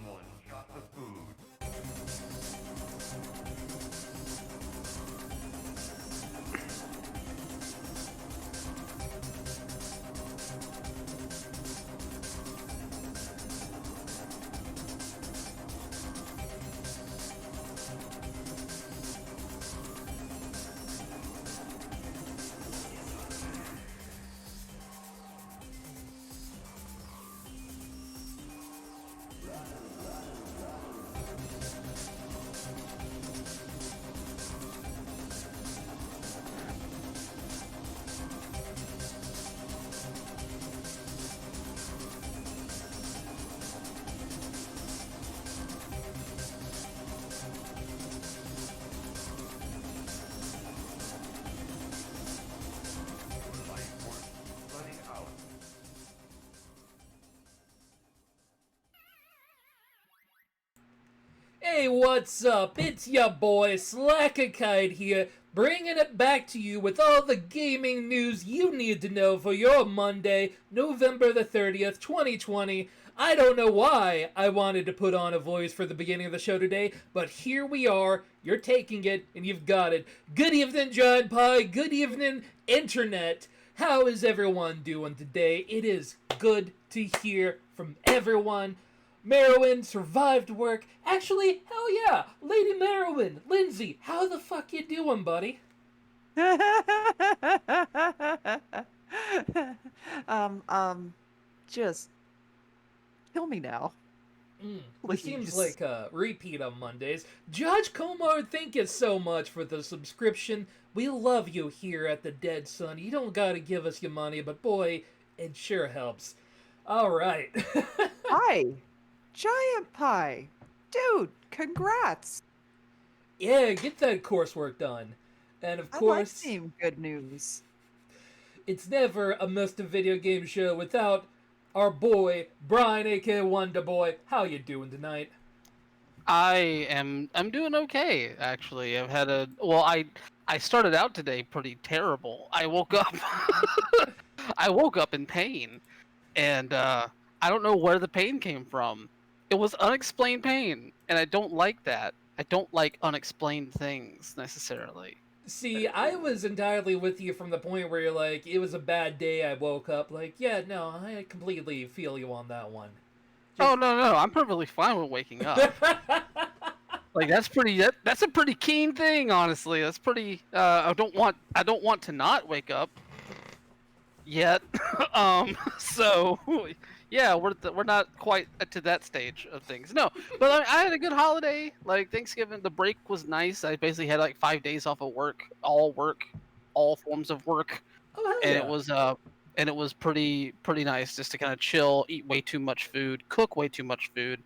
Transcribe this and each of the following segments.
Someone shot the food. Life force flooding out. Hey, what's up? It's ya boy, Slackakite here, bringing it back to you with all the gaming news you need to know for your Monday, November the 30th, 2020. I don't know why I wanted to put on a voice for the beginning of the show today, but here we are. You're taking it, and you've got it. Good evening, Giant Pie. Good evening, Internet. How is everyone doing today? It is good to hear from everyone. Merowyn survived work. Actually, hell yeah, Lady Merowyn, Lindsay, how the fuck you doing, buddy? Just kill me now, This seems please. like a repeat on Mondays. Judge Komar, thank you so much for the subscription. We love you here at the Dead Sun. You don't gotta give us your money, but boy, it sure helps. Alright. Hi, giant pie. Dude, congrats. Yeah, get that coursework done. And of I like course, seeing good news. it's never a Mr. Video Game Show without our boy, Brian, aka Wonder Boy. How you doing tonight? I'm doing okay actually. I started out today pretty terrible. I woke up I woke up in pain and I don't know where the pain came from. It was unexplained pain and I don't like that. I don't like unexplained things necessarily. See, I was entirely with you from the point where you're like, it was a bad day, I woke up. Like, yeah, no, I completely feel you on that one. Oh Just... no, I'm perfectly fine with waking up. Like that's a pretty keen thing, honestly. That's pretty I don't want to not wake up yet. So yeah, we're not quite to that stage of things. No, but I had a good holiday. Like Thanksgiving, the break was nice. I basically had like 5 days off of work, all forms of work, Oh, hell and yeah. it was pretty nice just to kind of chill, eat way too much food, cook way too much food.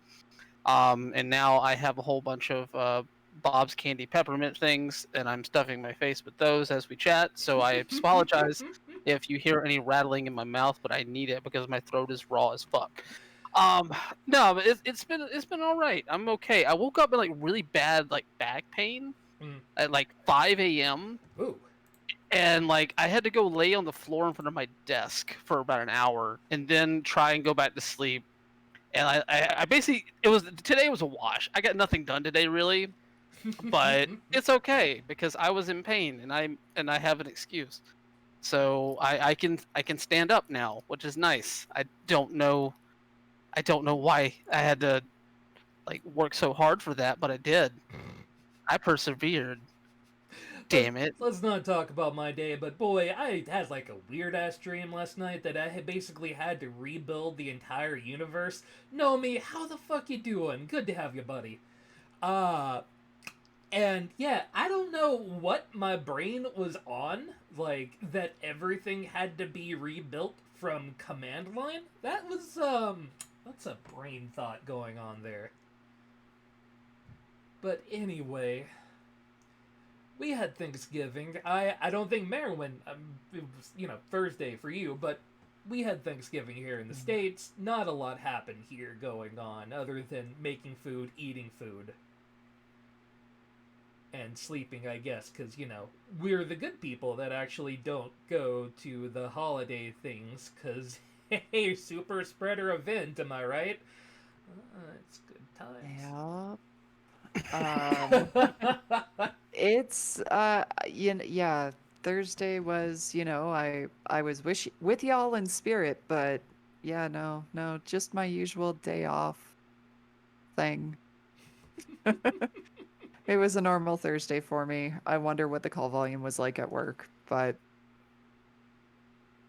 And now I have a whole bunch of Bob's Candy Peppermint things, and I'm stuffing my face with those as we chat. So I apologize if you hear any rattling in my mouth, but I need it because my throat is raw as fuck. Um, no, but it's been all right. I'm okay. I woke up in like really bad like back pain Mm. at like 5 a.m. Ooh. and like I had to go lay on the floor in front of my desk for about an hour and then try and go back to sleep. And I basically today was a wash. I got nothing done today really, but it's okay because I was in pain and I have an excuse. So I can stand up now, which is nice. I don't know why I had to like work so hard for that, but I did. I persevered. Damn it. Let's not talk about my day, but boy, I had like a weird ass dream last night that I had basically had to rebuild the entire universe. Nomi, how the fuck you doing? Good to have you, buddy. Uh, and yeah, I don't know what my brain was on, like, that everything had to be rebuilt from command line. That was, that's a brain thought going on there. But anyway, we had Thanksgiving. I don't think Merowyn, it was, Thursday for you, but we had Thanksgiving here in the States. Not a lot happened here going on other than making food, eating food, and sleeping, I guess, because, we're the good people that actually don't go to the holiday things, because, hey, super spreader event, am I right? It's good Yeah. times. It's yeah, Thursday was, I was with y'all in spirit, but yeah, no, just my usual day off thing. It was a normal Thursday for me. I wonder what the call volume was like at work, but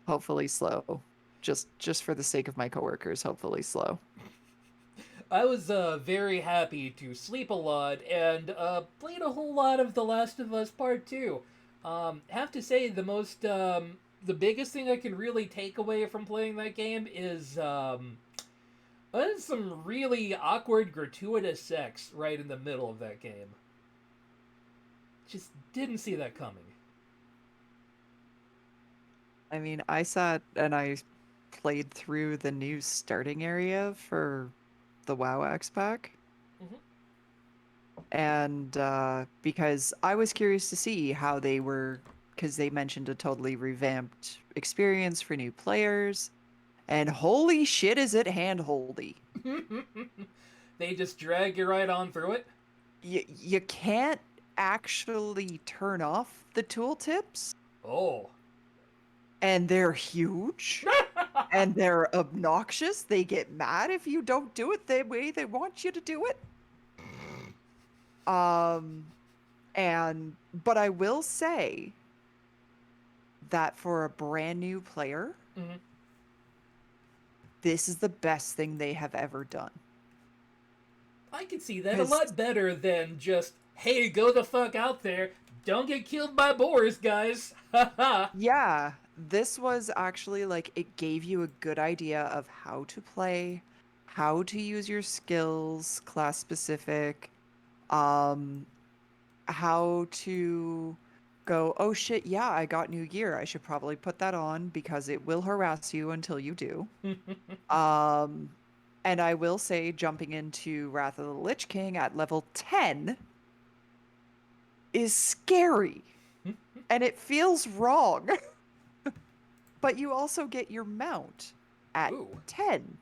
hopefully slow. Just for the sake of my coworkers, hopefully slow. I was very happy to sleep a lot and played a whole lot of The Last of Us Part 2. Have to say, the biggest thing I can really take away from playing that game is there's some really awkward, gratuitous sex right in the middle of that game. Just didn't see that coming. I mean, I sat and I played through the new starting area for the WoW xpac. Mhm. And because I was curious to see how they were, because they mentioned a totally revamped experience for new players, and holy shit, is it handholdy. They just drag you right on through it. You can't actually turn off the tooltips, Oh. and they're huge. And they're obnoxious. They get mad if you don't do it the way they want you to do it. But I will say that for a brand new player, Mhm. this is the best thing they have ever done. I can see that a 'Cause- lot better than just, hey, go the fuck out there. Don't get killed by boars, guys. Haha. Yeah, this was actually like it gave you a good idea of how to play, how to use your skills, class specific, um, how to go, oh shit, yeah, I got new gear. I should probably put that on because it will harass you until you do. Um, and I will say, jumping into Wrath of the Lich King at level 10 is scary. And it feels wrong. But you also get your mount at Ooh. 10.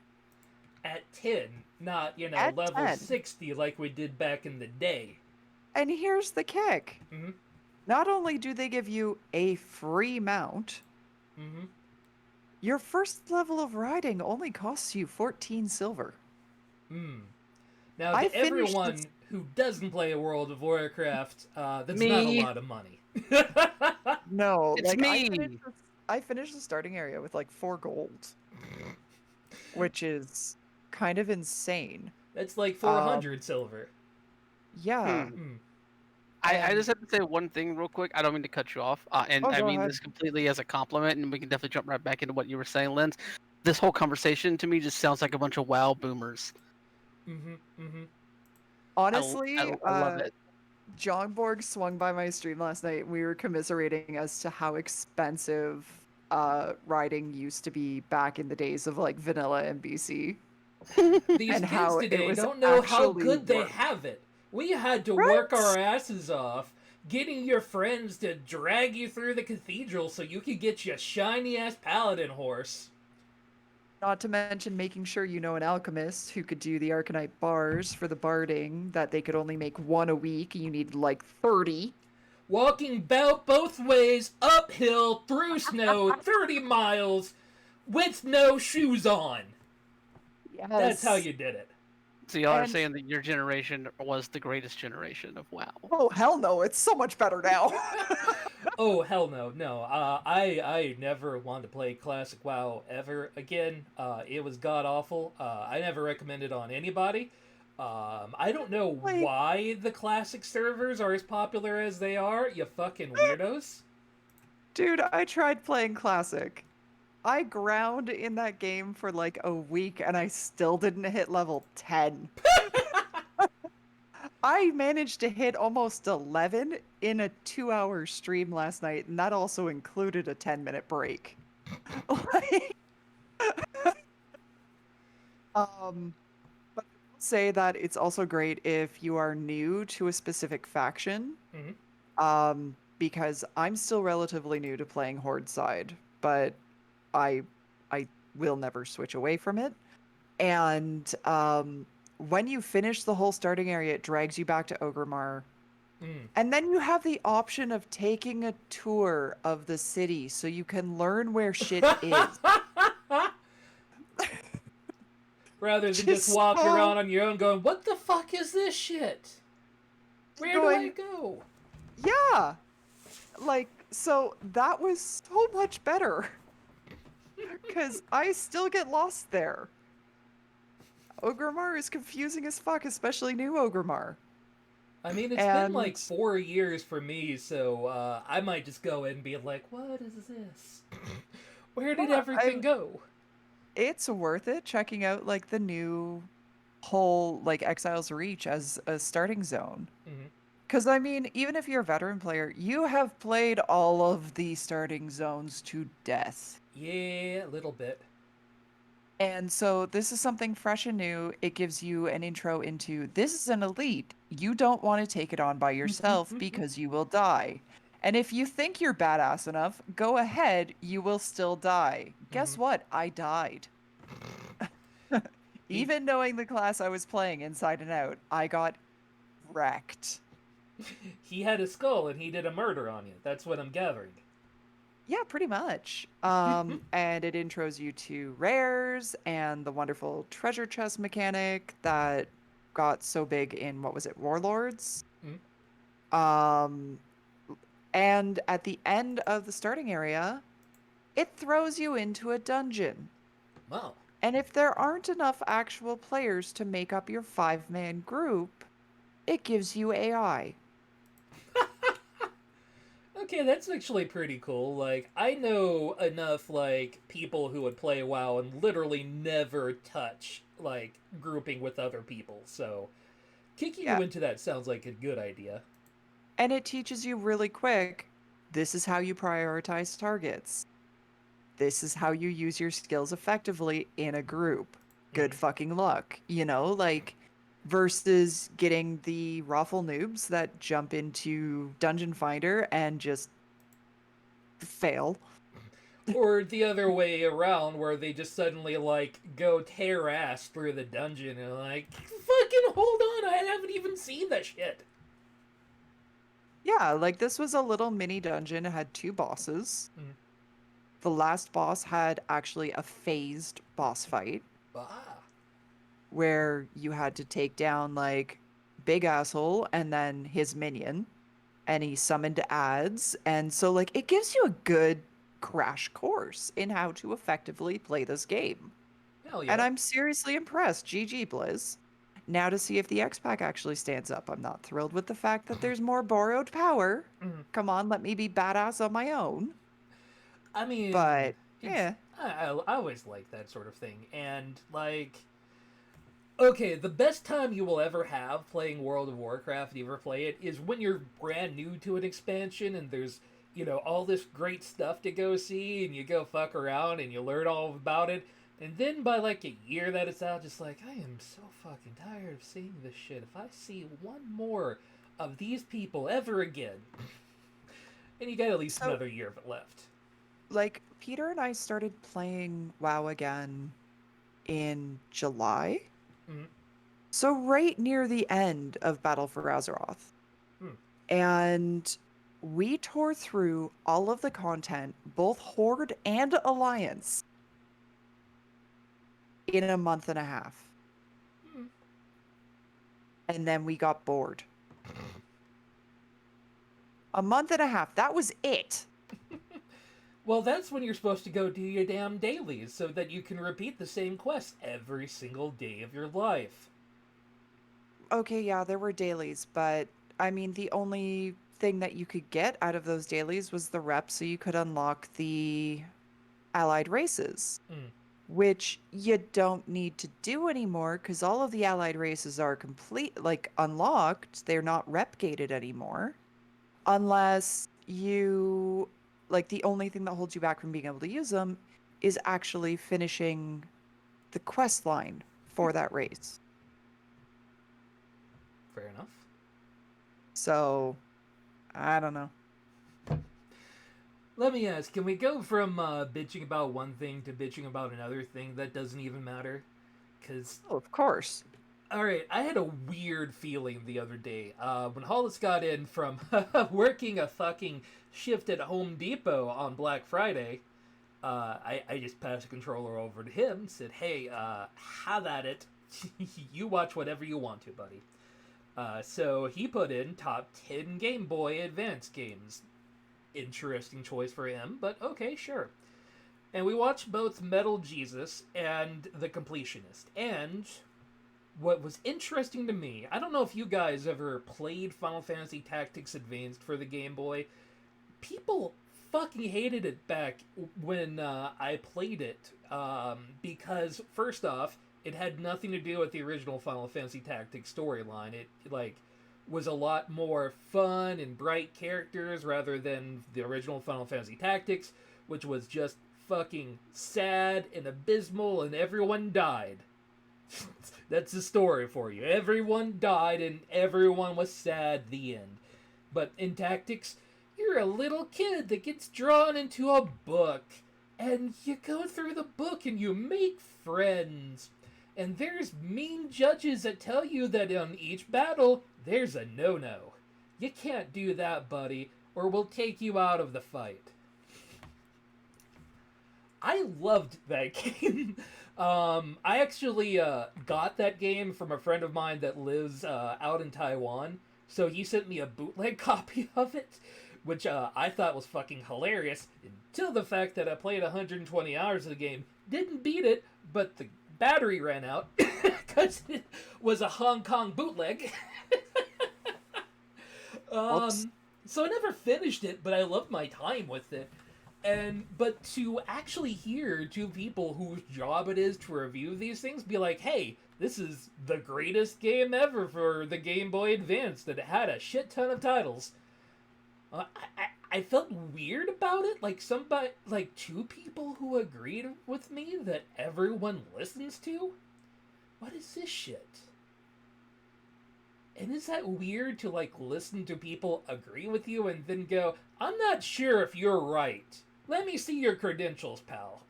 At 10, not, At level 10. 60 like we did back in the day. And here's the kick. Mm-hmm. Not only do they give you a free mount, Mm-hmm. your first level of riding only costs you 14 silver. Now, I to finished everyone this- who doesn't play World of Warcraft, that's Me. not a lot of money. No, It's like me. I finished the starting area with like 4 gold, which is kind of insane. That's like 400 silver. Yeah. Hmm. I just have to say one thing real quick. I don't mean to cut you off, and Oh, I go mean ahead. this completely as a compliment, and we can definitely jump right back into what you were saying, Lens. This whole conversation to me just sounds like a bunch of WoW boomers. Mm-hmm. Mm-hmm. Honestly, I love it. John Borg swung by my stream last night. And we were commiserating as to how expensive riding used to be back in the days of like vanilla NBC. These And kids how it today was don't know how actually good they worth. have it. We had to Right? work our asses off getting your friends to drag you through the cathedral so you could get your shiny ass paladin horse. Not to mention making sure you know an alchemist who could do the Arcanite bars for the barding that they could only make 1 a week. You need like 30. Walking both ways, uphill, through snow, 30 miles, with no shoes on. Yes. That's how you did it. So y'all are And- saying that your generation was the greatest generation of WoW. Oh hell no! It's so much better now. Oh, hell no, no. I never wanted to play Classic WoW ever again. It was god-awful. I never recommend it on anybody. I don't know Like- why the Classic servers are as popular as they are, you fucking weirdos. Dude, I tried playing Classic. I ground in that game for like a week and I still didn't hit level 10. I managed to hit almost 11 in a 2-hour stream last night, and that also included a 10-minute break. Like, but I will say that it's also great if you are new to a specific faction. Because I'm still relatively new to playing Horde side, but I will never switch away from it. And when you finish the whole starting area, it drags you back to Ogremar. Mm. And then you have the option of taking a tour of the city so you can learn where shit is. Rather than just Just walking so around on your own going, what the fuck is this shit? Where do I going, go? yeah. Like, so that was so much better. Because I still get lost there. Ogremar is confusing as fuck, especially new Ogremar. I mean, it's been like And 4 years for me, so I might just go in and be like, what is this? Where did yeah, everything go? it's worth it checking out like the new whole like Exiles Reach as a starting zone. Hmm. Because I mean, even if you're a veteran player, you have played all of the starting zones to death. Yeah, a little bit. And so this is something fresh and new. It gives you an intro into this is an elite. You don't want to take it on by yourself because you will die. And if you think you're badass enough, go ahead, you will still die. Guess what? I died. He Even knowing the class I was playing inside and out, I got wrecked. he had a skull and he did a murder on you. That's what I'm gathering. Yeah, pretty much. And it intros you to rares and the wonderful treasure chest mechanic that got so big in what was it, Warlords? Mm. Um, and at the end of the starting area, it throws you into a dungeon. Wow. And if there aren't enough actual players to make up your 5-man group, it gives you AI. Okay, that's actually pretty cool. Like, I know enough, like, people who would play WoW and literally never touch, like, grouping with other people, so kicking Yeah. you into that sounds like a good idea. And it teaches you really quick this is how you prioritize targets. This is how you use your skills effectively in a group. Good Mhm. fucking luck, like versus getting the raffle noobs that jump into Dungeon Finder and just fail. Or the other way around, where they just suddenly, like, go tear ass through the dungeon and, like, fucking hold on, I haven't even seen that shit. Yeah, like this was a little mini dungeon. It had 2 bosses. Mm. The last boss had actually a phased boss fight Ah. where you had to take down like big asshole and then his minion and he summoned ads and so like it gives you a good crash course in how to effectively play this game. Hell And yeah. I'm seriously impressed. GG Blizz. Now to see if the xpac actually stands up. I'm not thrilled with the fact that there's more borrowed power. Mhm. Come on, let me be badass on my own. I mean, But it's. yeah. I always like that sort of thing. And, like, okay, the best time you will ever have playing World of Warcraft, if you ever play it, is when you're brand new to an expansion and there's, all this great stuff to go see and you go fuck around and you learn all about it. And then by like a year that it's out, just like, I am so fucking tired of seeing this shit. If I see one more of these people ever again. And you got at least So another year of it left. like Peter and I started playing WoW again in July. Mm-hmm. So right near the end of Battle for Azeroth. Hmm. And we tore through all of the content, both Horde and Alliance, in a month and a half. Hmm. And then we got bored. A month and a half. That was it. Well, that's when you're supposed to go do your damn dailies so that you can repeat the same quest every single day of your life. Okay, yeah, there were dailies, but I mean, the only thing that you could get out of those dailies was the rep so you could unlock the allied races, Mm. which you don't need to do anymore because all of the allied races are complete, like unlocked. They're not rep gated anymore. Unless you, like, the only thing that holds you back from being able to use them is actually finishing the quest line for that race. Fair enough. So, I don't know. Let me ask, can we go from bitching about one thing to bitching about another thing that doesn't even matter? because Oh, of course. all right, I had a weird feeling the other day when Hollis got in from working a fucking shift at Home Depot on Black Friday. I just passed the controller over to him and said, hey, have at it. You watch whatever you want to, buddy. So he put in top 10 Game Boy Advance games. Interesting choice for him, but okay, sure. And we watched both Metal Jesus and The Completionist. And what was interesting to me, I don't know if you guys ever played Final Fantasy Tactics Advanced for the Game Boy. People fucking hated it back when I played it because first off, it had nothing to do with the original Final Fantasy Tactics storyline. It like was a lot more fun and bright characters rather than the original Final Fantasy Tactics, which was just fucking sad and abysmal and everyone died. That's the story for you. Everyone died and everyone was sad, the end. But in Tactics, you're a little kid that gets drawn into a book. And you go through the book and you make friends. And there's mean judges that tell you that on each battle, there's a no-no. You can't do that, buddy, or we'll take you out of the fight. I loved that game. I actually got that game from a friend of mine that lives out in Taiwan. So he sent me a bootleg copy of it, which I thought was fucking hilarious, until the fact that I played 120 hours of the game, didn't beat it, but the battery ran out, because it was a Hong Kong bootleg. So I never finished it, but I loved my time with it. But to actually hear two people whose job it is to review these things be like, hey, this is the greatest game ever for the Game Boy Advance that had a shit ton of titles. I felt weird about it, like two people who agreed with me that everyone listens to? What is this shit? And is that weird to listen to people agree with you and then go, I'm not sure if you're right. Let me see your credentials, pal.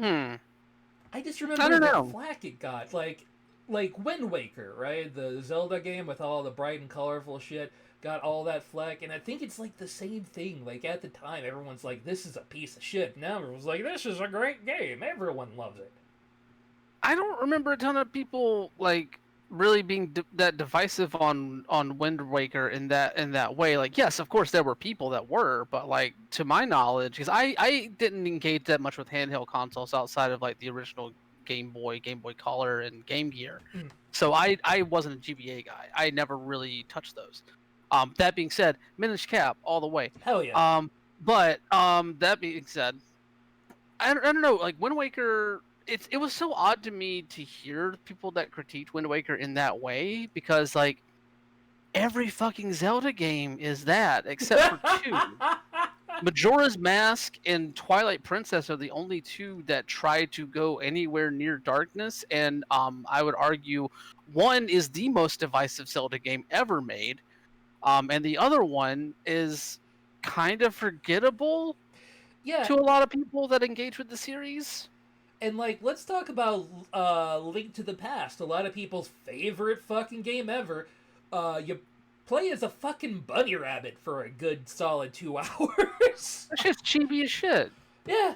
I just remember the flack it got. Like Wind Waker, right? The Zelda game with all the bright and colorful shit got all that flack, and I think it's the same thing. At the time, everyone's like, this is a piece of shit. Now everyone's like, this is a great game. Everyone loves it. I don't remember a ton of people really being that divisive on Wind Waker in that way. Yes, of course there were people that were, but to my knowledge, because I didn't engage that much with handheld consoles outside of the original Game Boy Color, and Game Gear. So I wasn't a GBA guy. I never really touched those. That being said, Minish Cap all the way. Hell yeah. But that being said, I don't know. Wind Waker, it was so odd to me to hear people that critiqued Wind Waker in that way, because every fucking Zelda game is that except for two. Majora's Mask and Twilight Princess are the only two that try to go anywhere near darkness, and I would argue one is the most divisive Zelda game ever made, and the other one is kind of forgettable to a lot of people that engage with the series. And let's talk about Link to the Past, a lot of people's favorite fucking game ever. You play as a fucking bunny rabbit for a good solid 2 hours. That's just chibi as shit. Yeah.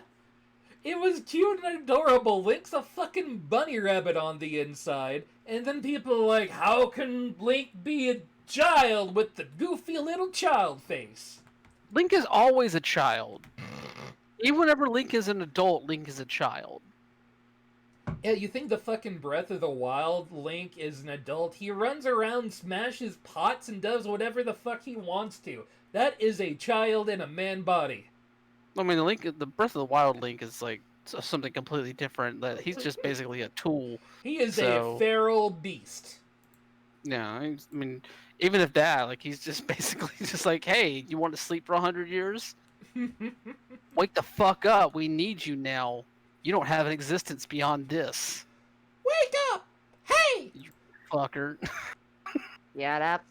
It was cute and adorable. Link's a fucking bunny rabbit on the inside. And then people are like, how can Link be a child with the goofy little child face? Link is always a child. Even whenever Link is an adult, Link is a child. Yeah, you think the fucking Breath of the Wild Link is an adult? He runs around, smashes pots, and does whatever the fuck he wants to. That is a child in a man body. I mean, the Breath of the Wild Link is something completely different. That he's just basically a tool. He is a feral beast. Yeah, I mean, even if that, he's just basically just hey, you want to sleep for 100 years? Wake the fuck up. We need you now. You don't have an existence beyond this. Wake up! Hey! You fucker. Get up.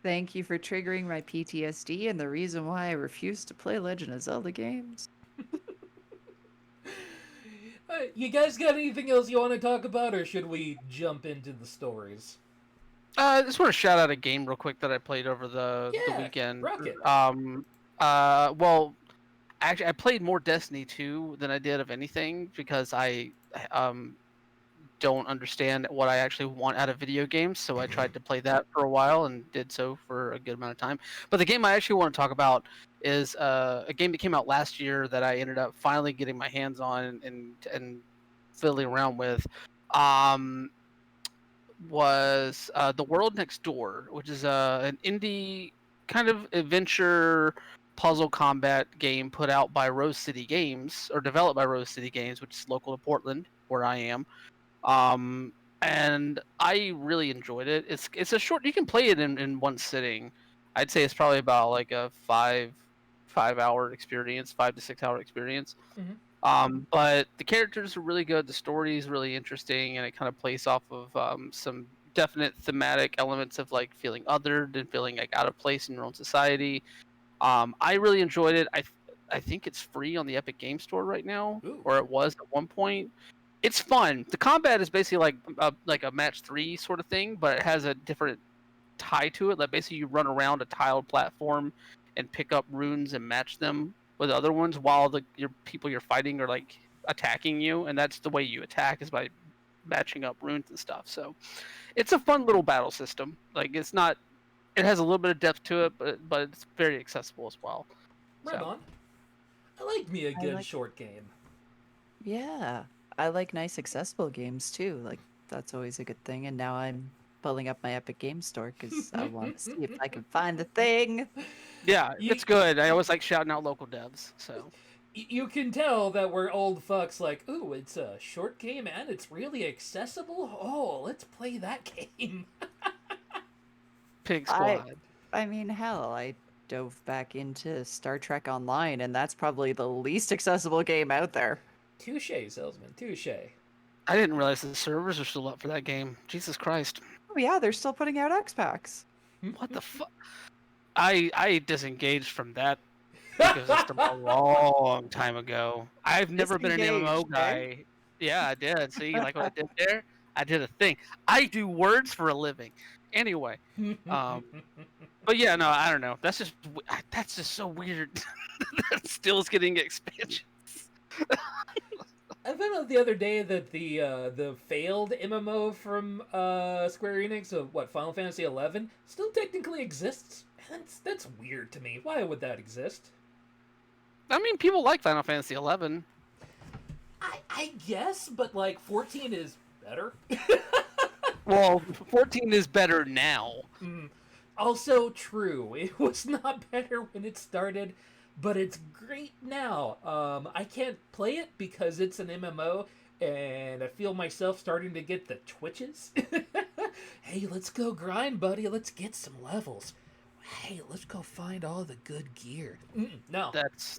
Thank you for triggering my PTSD and the reason why I refuse to play Legend of Zelda games. You guys got anything else you want to talk about, or should we jump into the stories? I just want to shout out a game real quick that I played over the Yeah, weekend. rock it. Well, actually, I played more Destiny 2 than I did of anything because I don't understand what I actually want out of video games. So I tried to play that for a while and did so for a good amount of time. But the game I actually want to talk about is a game that came out last year that I ended up finally getting my hands on and fiddling around with. Was The World Next Door, which is an indie kind of adventure puzzle combat game put out by Rose City Games, or developed by Rose City Games, which is local to Portland, where I am. And I really enjoyed it. It's a short. You can play it in one sitting. I'd say it's probably about like a 5 hour experience, 5 to 6 hour experience. Mhm. But the characters are really good. The story is really interesting, and it kind of plays off of some definite thematic elements of like feeling othered and feeling like out of place in your own society. I really enjoyed it. I think it's free on the Epic Game Store right now, Ooh. or it was at one point. It's fun. The combat is basically like a match 3 sort of thing, but it has a different tie to it. Like basically you run around a tiled platform and pick up runes and match them with other ones while your people you're fighting are like attacking you, and that's the way you attack is by matching up runes and stuff. So it's a fun little battle system. Like it's not. It has a little bit of depth to it, but it's very accessible as well. Right So. on. I like me a I good like- short game. Yeah, I like nice accessible games too. Like that's always a good thing. And now I'm pulling up my Epic Game Store because I want to see if I can find the thing. Yeah, You- it's good. I always like shouting out local devs. So You can tell that we're old fucks like, ooh, it's a short game and it's really accessible. Oh, let's play that game. Pig I- Squad. I mean, hell, I dove back into Star Trek Online, and that's probably the least accessible game out there. Touche, salesman. Touche. I didn't realize the servers are still up for that game. Jesus Christ. Oh yeah, they're still putting out xpac's. What the fuck? I disengaged from that ecosystem a long time ago. I've never been an MMO Disengaged, eh? guy. Yeah, I did. See, like what I did there? I did a thing. I do words for a living. Anyway, but yeah, no, I don't know. That's just so weird. That still is getting expansion. I found out the other day that the failed MMO from Square Enix of Final Fantasy XI still technically exists. That's weird to me. Why would that exist? I mean, people like Final Fantasy XI. I guess, but like 14 is better. Well, 14 is better now. Also true. It was not better when it started, but it's great now. I can't play it because it's an MMO, and I feel myself starting to get the twitches. Hey, let's go grind, buddy. Let's get some levels. Hey, let's go find all the good gear. No.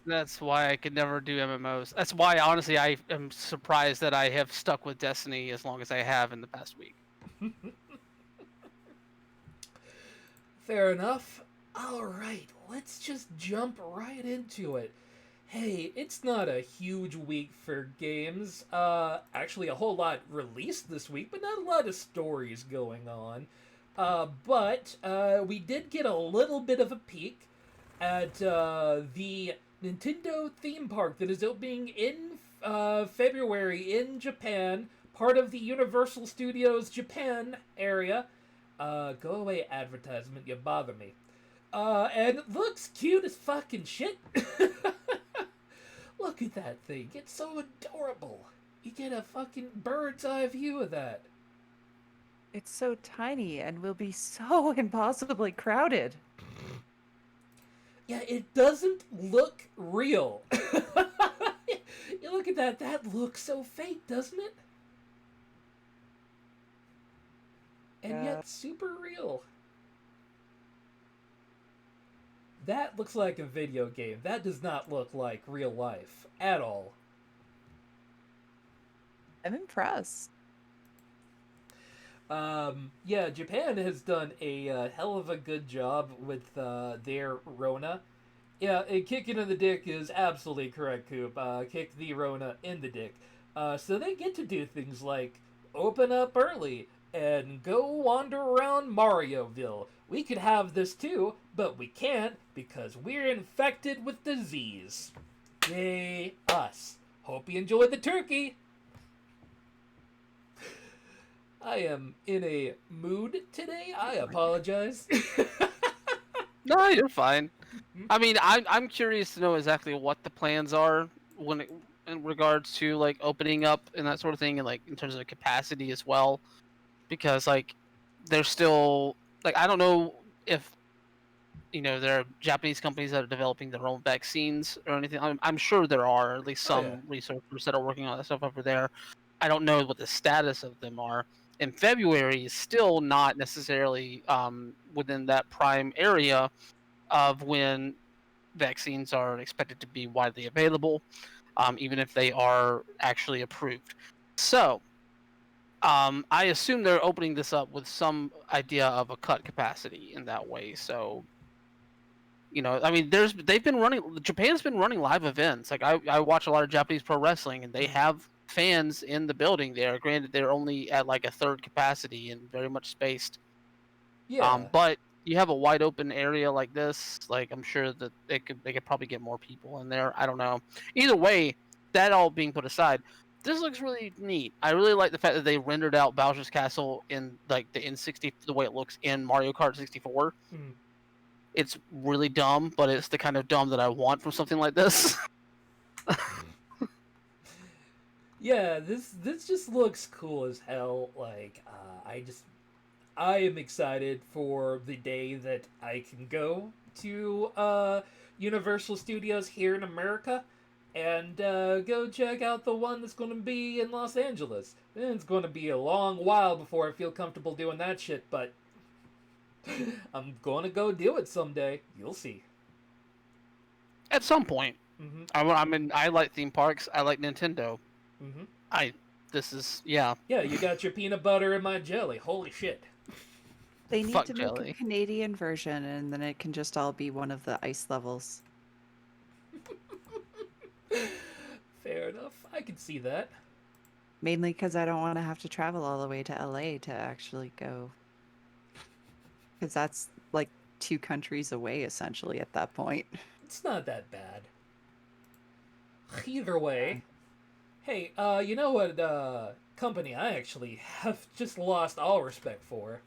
That's why I could never do MMOs. That's why, honestly, I am surprised that I have stuck with Destiny as long as I have in the past week. Fair enough. Alright, let's just jump right into it. Hey, it's not a huge week for games. Actually, a whole lot released this week, but not a lot of stories going on. But we did get a little bit of a peek at the Nintendo theme park that is opening in February in Japan, part of the Universal Studios Japan area. Go away, advertisement, you bother me. And it looks cute as fucking shit. Look at that thing. It's so adorable. You get a fucking bird's eye view of that. It's so tiny and will be so impossibly crowded. Yeah, it doesn't look real. You look at that. That looks so fake, doesn't it? And yet super real. That looks like a video game. That does not look like real life at all. I'm impressed. Yeah, Japan has done a hell of a good job with their Rona. Yeah, a kicking in the dick is absolutely correct, Coop. Kick the Rona in the dick. So they get to do things like open up early and go wander around Marioville. We could have this too, but we can't because we're infected with disease. Yay, us. Hope you enjoyed the turkey. I am in a mood today. I apologize. No, you're fine. I mean, I'm curious to know exactly what the plans are in regards to like opening up and that sort of thing, and like in terms of capacity as well, because like there's still like I don't know if there are Japanese companies that are developing their own vaccines or anything. I'm sure there are at least Oh, some yeah. researchers that are working on that stuff over there. I don't know what the status of them are. And February is still not necessarily within that prime area of when vaccines are expected to be widely available, even if they are actually approved. So, I assume they're opening this up with some idea of a cut capacity in that way. So, I mean, Japan's been running live events. Like I watch a lot of Japanese pro wrestling, and they have fans in the building there. Granted, they're only at like a third capacity and very much spaced. Yeah. But you have a wide open area like this, like I'm sure that they could probably get more people in there. I don't know. Either way, that all being put aside, this looks really neat. I really like the fact that they rendered out Bowser's Castle in like the N60 the way it looks in Mario Kart 64. Mm. It's really dumb, but it's the kind of dumb that I want from something like this. Yeah, this just looks cool as hell. Like, I am excited for the day that I can go to Universal Studios here in America and go check out the one that's going to be in Los Angeles. And it's going to be a long while before I feel comfortable doing that shit, but I'm going to go do it someday. You'll see. At some point. Mm-hmm. I mean, I like theme parks. I like Nintendo. Mm-hmm. Yeah. Yeah, you got your peanut butter and my jelly. Holy shit. They need Fuck to jelly. make a Canadian version, and then it can just all be one of the ice levels. Fair enough. I can see that. Mainly because I don't want to have to travel all the way to LA to actually go. Because that's like 2 countries away, essentially, at that point. It's not that bad. Either way. Hey, you know what company I actually have just lost all respect for?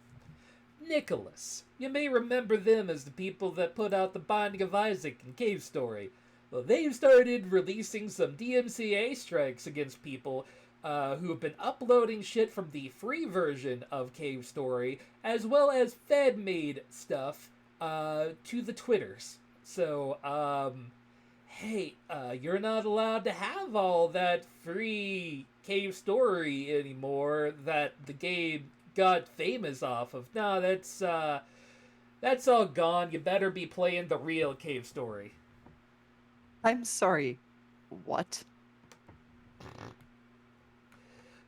Nicholas. You may remember them as the people that put out The Binding of Isaac and Cave Story. Well, they've started releasing some DMCA strikes against people who have been uploading shit from the free version of Cave Story, as well as fan-made stuff, to the Twitters. So, hey, you're not allowed to have all that free Cave Story anymore that the game got famous off of. No, that's all gone. You better be playing the real Cave Story. I'm sorry. What?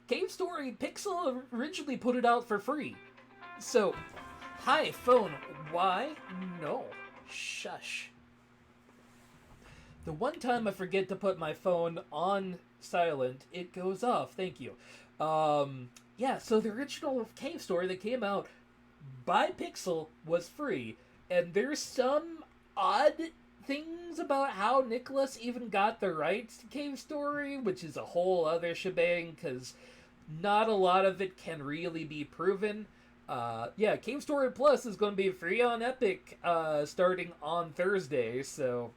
Cave Story, Pixel originally put it out for free. So, hi, phone. Why? No. Shush. The one time I forget to put my phone on silent, it goes off. Thank you. Yeah, so the original Cave Story that came out by Pixel was free, and there's some odd things about how Nicholas even got the rights to Cave Story, which is a whole other shebang, because not a lot of it can really be proven. Yeah, Cave Story Plus is going to be free on Epic starting on Thursday, so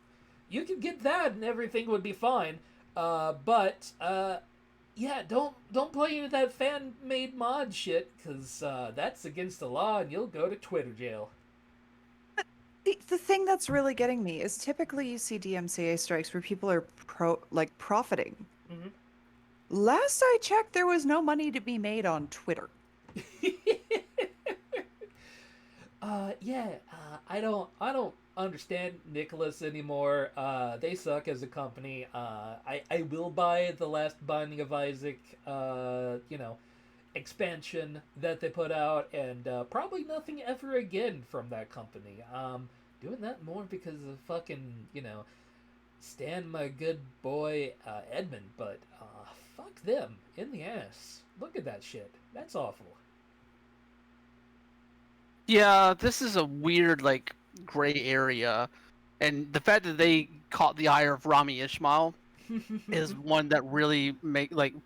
you can get that and everything would be fine. But yeah, don't play into that fan-made mod shit, because that's against the law and you'll go to Twitter jail. The thing that's really getting me is typically you see DMCA strikes where people are profiting. Mm-hmm. Last I checked, there was no money to be made on Twitter. Yeah, I don't understand Nicholas anymore. They suck as a company. I will buy The Last Binding of Isaac. expansion that they put out, and probably nothing ever again from that company. Doing that more because of fucking, stand my good boy Edmund, but fuck them in the ass. Look at that shit. That's awful. Yeah, this is a weird, like, gray area, and the fact that they caught the ire of Rami Ishmael is one that really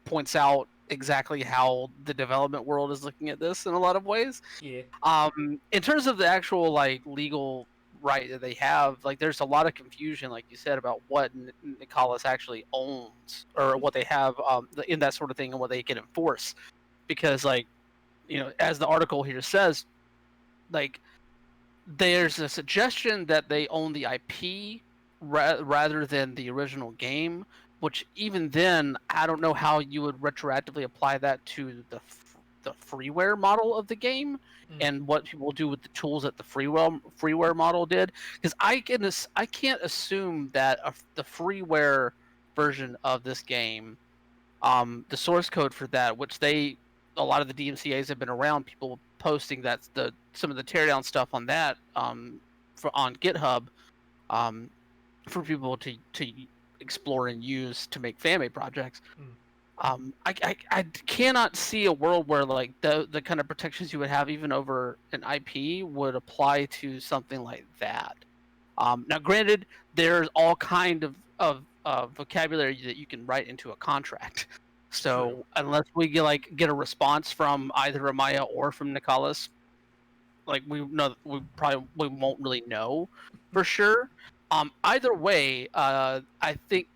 points out exactly how the development world is looking at this in a lot of ways. Yeah. In terms of the actual like legal right that they have, like there's a lot of confusion, like you said, about what Nicalis actually owns or what they have in that sort of thing and what they can enforce, because like as the article here says, like there's a suggestion that they own the IP rather than the original game, which even then I don't know how you would retroactively apply that to the freeware model of the game and what people do with the tools that the freeware model did, because I can't assume that the freeware version of this game, the source code for that, which a lot of the DMCA's have been around, people posting that some of the teardown stuff on that on GitHub for people to explore and use to make fan made projects. I cannot see a world where like the kind of protections you would have even over an IP would apply to something like that. Now, granted, there's all kind of vocabulary that you can write into a contract. So True. unless we get a response from either Amaya or from Nicalis, like we won't really know for sure. Either way, I think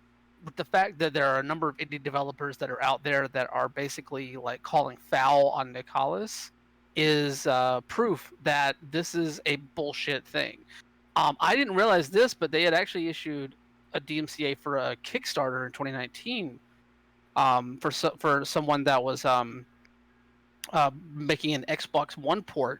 with the fact that there are a number of indie developers that are out there that are basically like calling foul on Nicalis is proof that this is a bullshit thing. I didn't realize this, but they had actually issued a DMCA for a Kickstarter in 2019 for someone that was making an Xbox One port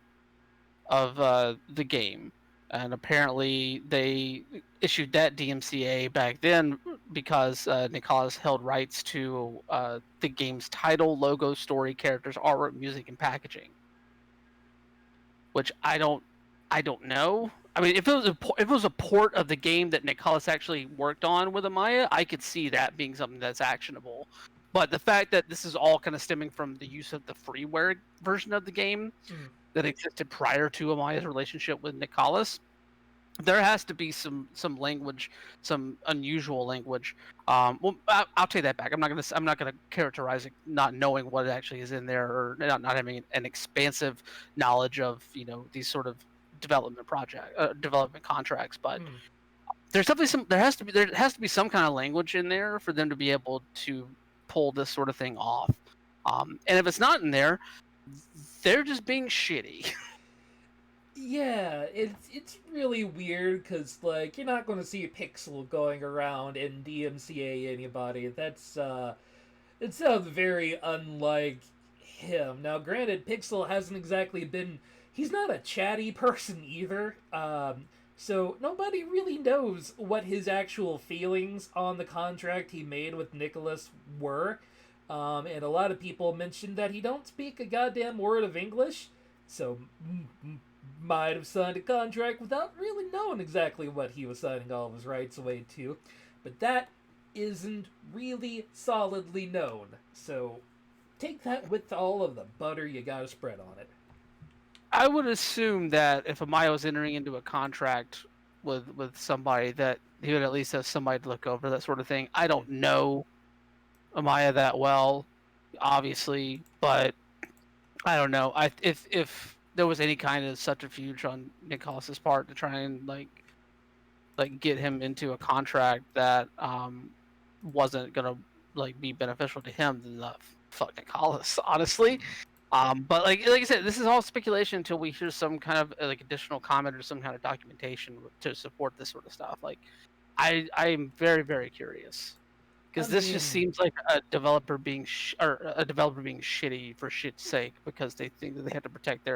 of the game, and apparently they issued that DMCA back then because Nicalis held rights to the game's title, logo, story, characters, artwork, music, and packaging. Which I don't know. I mean, if it was a port of the game that Nicalis actually worked on with Amaya, I could see that being something that's actionable. But the fact that this is all kind of stemming from the use of the freeware version of the game that existed prior to Amaya's relationship with Nicalis, there has to be some language, some unusual language. Well, I'll take that back. I'm not gonna characterize it not knowing what actually is in there, or not having an expansive knowledge of these sort of development contracts. But there's definitely there has to be some kind of language in there for them to be able to pull this sort of thing off. And if it's not in there, they're just being shitty. Yeah, it's really weird because like you're not going to see Pixel going around and DMCA anybody. It sounds very unlike him. Now, granted, Pixel hasn't exactly been. He's not a chatty person either. So nobody really knows what his actual feelings on the contract he made with Nicholas were. And a lot of people mentioned that he don't speak a goddamn word of English. So might have signed a contract without really knowing exactly what he was signing all of his rights away to. But that isn't really solidly known. So take that with all of the butter you gotta spread on it. I would assume that if Amaya was entering into a contract with somebody, that he would at least have somebody to look over that sort of thing. I don't know Amaya that well, obviously, but I don't know. If there was any kind of subterfuge on Nicalis' part to try and like get him into a contract that wasn't gonna like be beneficial to him, then fuck Nicalis, honestly. But like I said, this is all speculation until we hear some kind of like additional comment or some kind of documentation to support this sort of stuff. Like, I'm very, very curious because this just seems like a developer being shitty for shit's sake because they think that they have to protect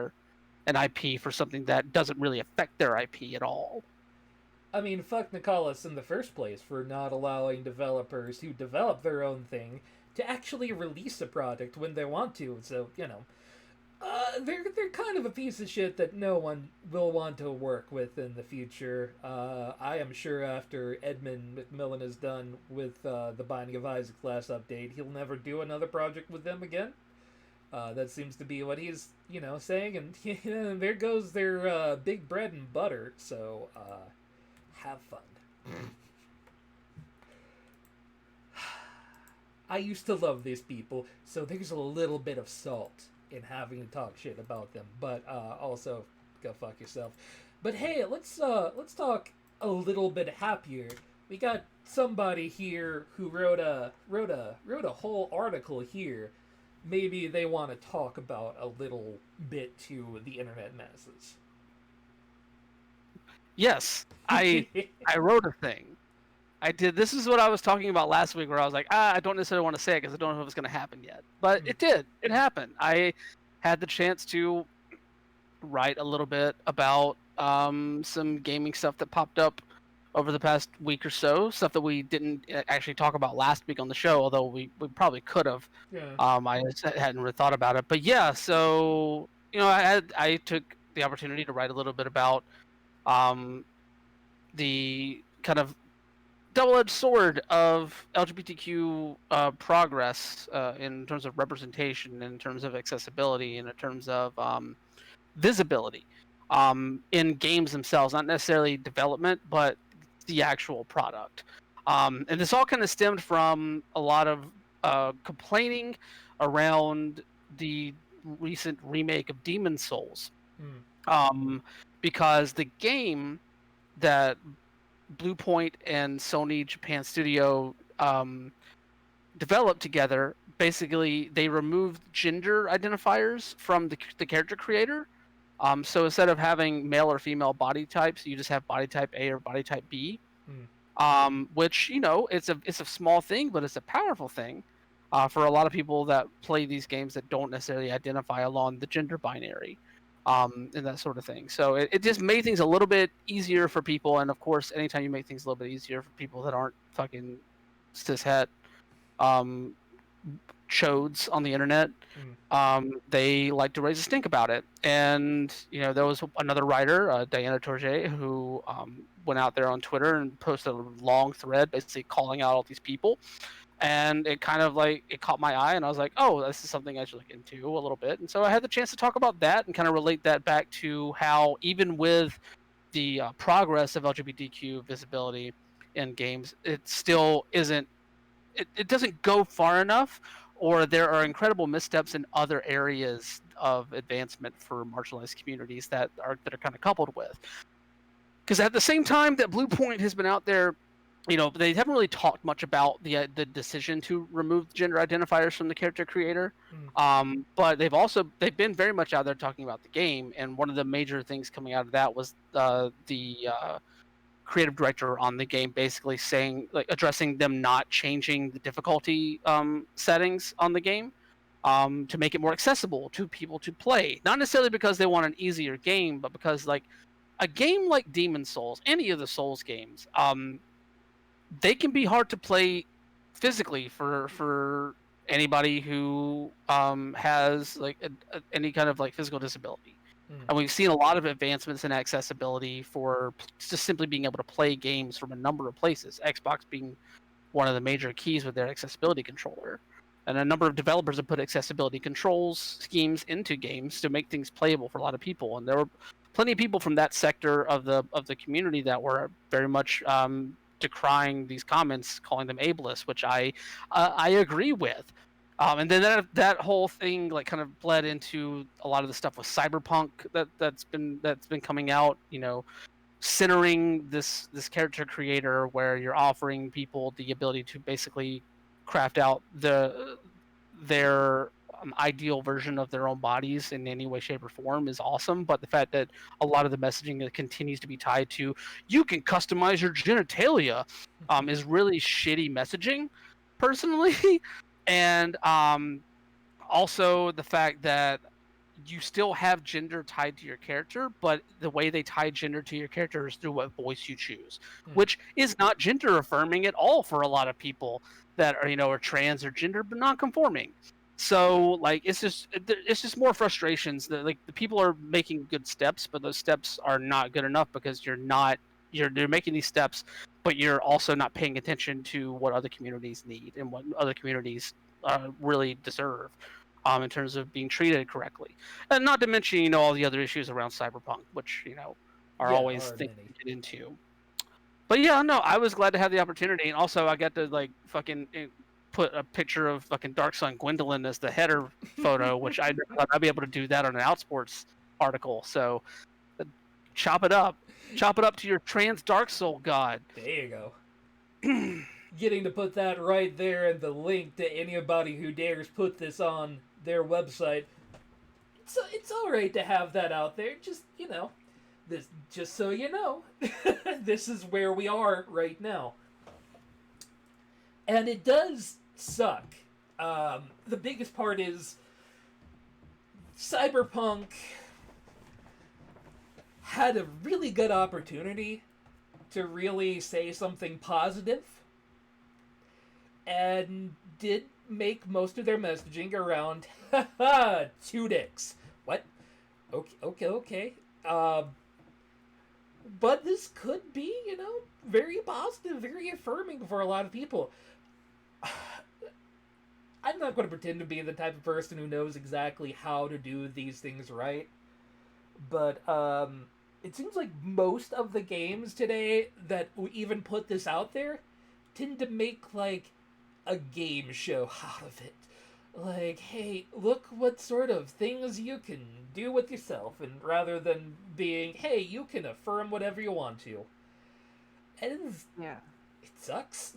an IP for something that doesn't really affect their IP at all. I mean, fuck Nicalis in the first place for not allowing developers who develop their own thing to actually release a product when they want to. So they're kind of a piece of shit that no one will want to work with in the future. I am sure after Edmund McMillan is done with the Binding of Isaac last update, he'll never do another project with them again. That seems to be what he's, saying, and there goes their big bread and butter. So, have fun. I used to love these people, so there's a little bit of salt in having to talk shit about them, but also go fuck yourself. But hey, let's talk a little bit happier. We got somebody here who wrote a whole article here. Maybe they want to talk about a little bit to the internet masses. Yes, I wrote a thing. I did. This is what I was talking about last week, where I was like, I don't necessarily want to say it because I don't know if it's going to happen yet. But it did. It happened. I had the chance to write a little bit about some gaming stuff that popped up over the past week or so. Stuff that we didn't actually talk about last week on the show, although we probably could have. Yeah. I just hadn't really thought about it. But yeah, so I took the opportunity to write a little bit about the kind of double-edged sword of LGBTQ progress in terms of representation, in terms of accessibility, and in terms of visibility in games themselves, not necessarily development, but the actual product. And this all kind of stemmed from a lot of complaining around the recent remake of Demon's Souls. Because the game that Bluepoint and Sony Japan Studio developed together, basically they removed gender identifiers from the character creator. So instead of having male or female body types, you just have body type A or body type B. Which it's a small thing, but it's a powerful thing for a lot of people that play these games that don't necessarily identify along the gender binary. And that sort of thing. So it just made things a little bit easier for people. And of course, anytime you make things a little bit easier for people that aren't fucking cishet chodes on the internet, they like to raise a stink about it. And there was another writer, Diana Torje, who went out there on Twitter and posted a long thread basically calling out all these people. And it kind of it caught my eye, and I was like, oh, this is something I should look into a little bit. And so I had the chance to talk about that and kind of relate that back to how even with the progress of LGBTQ visibility in games, it still isn't, it doesn't go far enough, or there are incredible missteps in other areas of advancement for marginalized communities that are kind of coupled with. Because at the same time that Bluepoint has been out there, they haven't really talked much about the decision to remove gender identifiers from the character creator. But they've been very much out there talking about the game, and one of the major things coming out of that was the creative director on the game basically saying, addressing them not changing the difficulty settings on the game to make it more accessible to people to play. Not necessarily because they want an easier game, but because a game like Demon's Souls, any of the Souls games, they can be hard to play physically for anybody who has any kind of physical disability. And we've seen a lot of advancements in accessibility for just simply being able to play games from a number of places. Xbox being one of the major keys with their accessibility controller. And a number of developers have put accessibility controls schemes into games to make things playable for a lot of people. And there were plenty of people from that sector of the community that were very much decrying these comments, calling them ableist, which I agree with. And then that whole thing kind of bled into a lot of the stuff with Cyberpunk that's been coming out, centering this character creator where you're offering people the ability to basically craft out their ideal version of their own bodies in any way, shape, or form is awesome. But the fact that a lot of the messaging continues to be tied to you can customize your genitalia is really shitty messaging, personally. And also the fact that you still have gender tied to your character, but the way they tie gender to your character is through what voice you choose, which is not gender affirming at all for a lot of people that are, are trans or gender but non-conforming. So like it's just more frustrations that like the people are making good steps, but those steps are not good enough because you're making these steps, but you're also not paying attention to what other communities need and what other communities really deserve. In terms of being treated correctly, and not to mention all the other issues around cyberpunk, which are Yeah, always are things many. to get into. But yeah, no, I was glad to have the opportunity, and also I got to like fucking put a picture of fucking Dark Sun Gwendolyn as the header photo, which I never thought I'd be able to do that on an Outsports article. So uh, chop it up, to your trans Dark Soul god. There you go. Getting to put that right there in the link to anybody who dares put this on their website. It's all right to have that out there. This just so you know, this is where we are right now, and it does suck. The biggest part is Cyberpunk had a really good opportunity to really say something positive and did make most of their messaging around two dicks. What? Okay. But this could be, very positive, very affirming for a lot of people. I'm not going to pretend to be the type of person who knows exactly how to do these things right. But it seems like most of the games today that even put this out there tend to make like a game show out of it. Like, hey, look what sort of things you can do with yourself, and rather than being, hey, you can affirm whatever you want to. And Yeah. it sucks.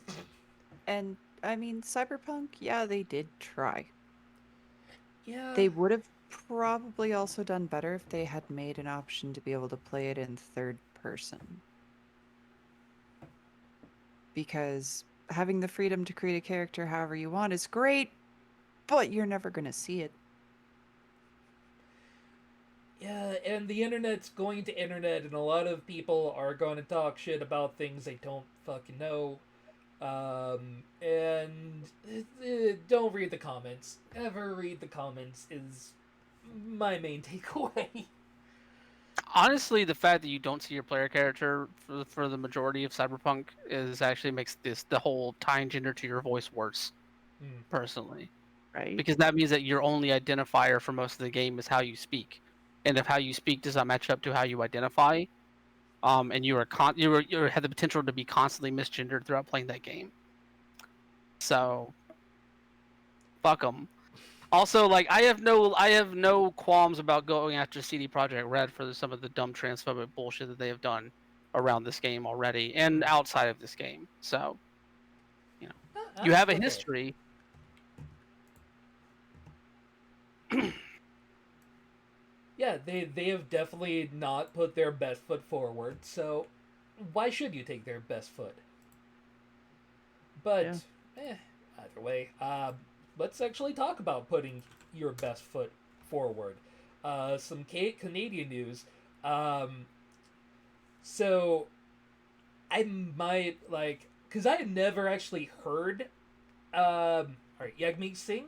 And I mean, Cyberpunk, yeah, they did try. Yeah. They would have probably also done better if they had made an option to be able to play it in third person. Because having the freedom to create a character however you want is great, but you're never going to see it. Yeah, and the internet's going to internet, and a lot of people are going to talk shit about things they don't fucking know. Don't read the comments. Ever read the comments is my main takeaway. Honestly, the fact that you don't see your player character for the majority of Cyberpunk is actually makes the whole tying gender to your voice worse. Personally, Right? because that means that your only identifier for most of the game is how you speak, and if how you speak does not match up to how you identify, and you have the potential to be constantly misgendered throughout playing that game. So, fuck them. Also, like I have no qualms about going after CD Projekt Red for some of the dumb transphobic bullshit that they have done around this game already and outside of this game. So, you have a Okay. history. Yeah, they have definitely not put their best foot forward, so why should you take their best foot? But, either way, let's actually talk about putting your best foot forward. Some Canadian news. So, I might, because I had never actually heard, alright, Yagmeet Singh?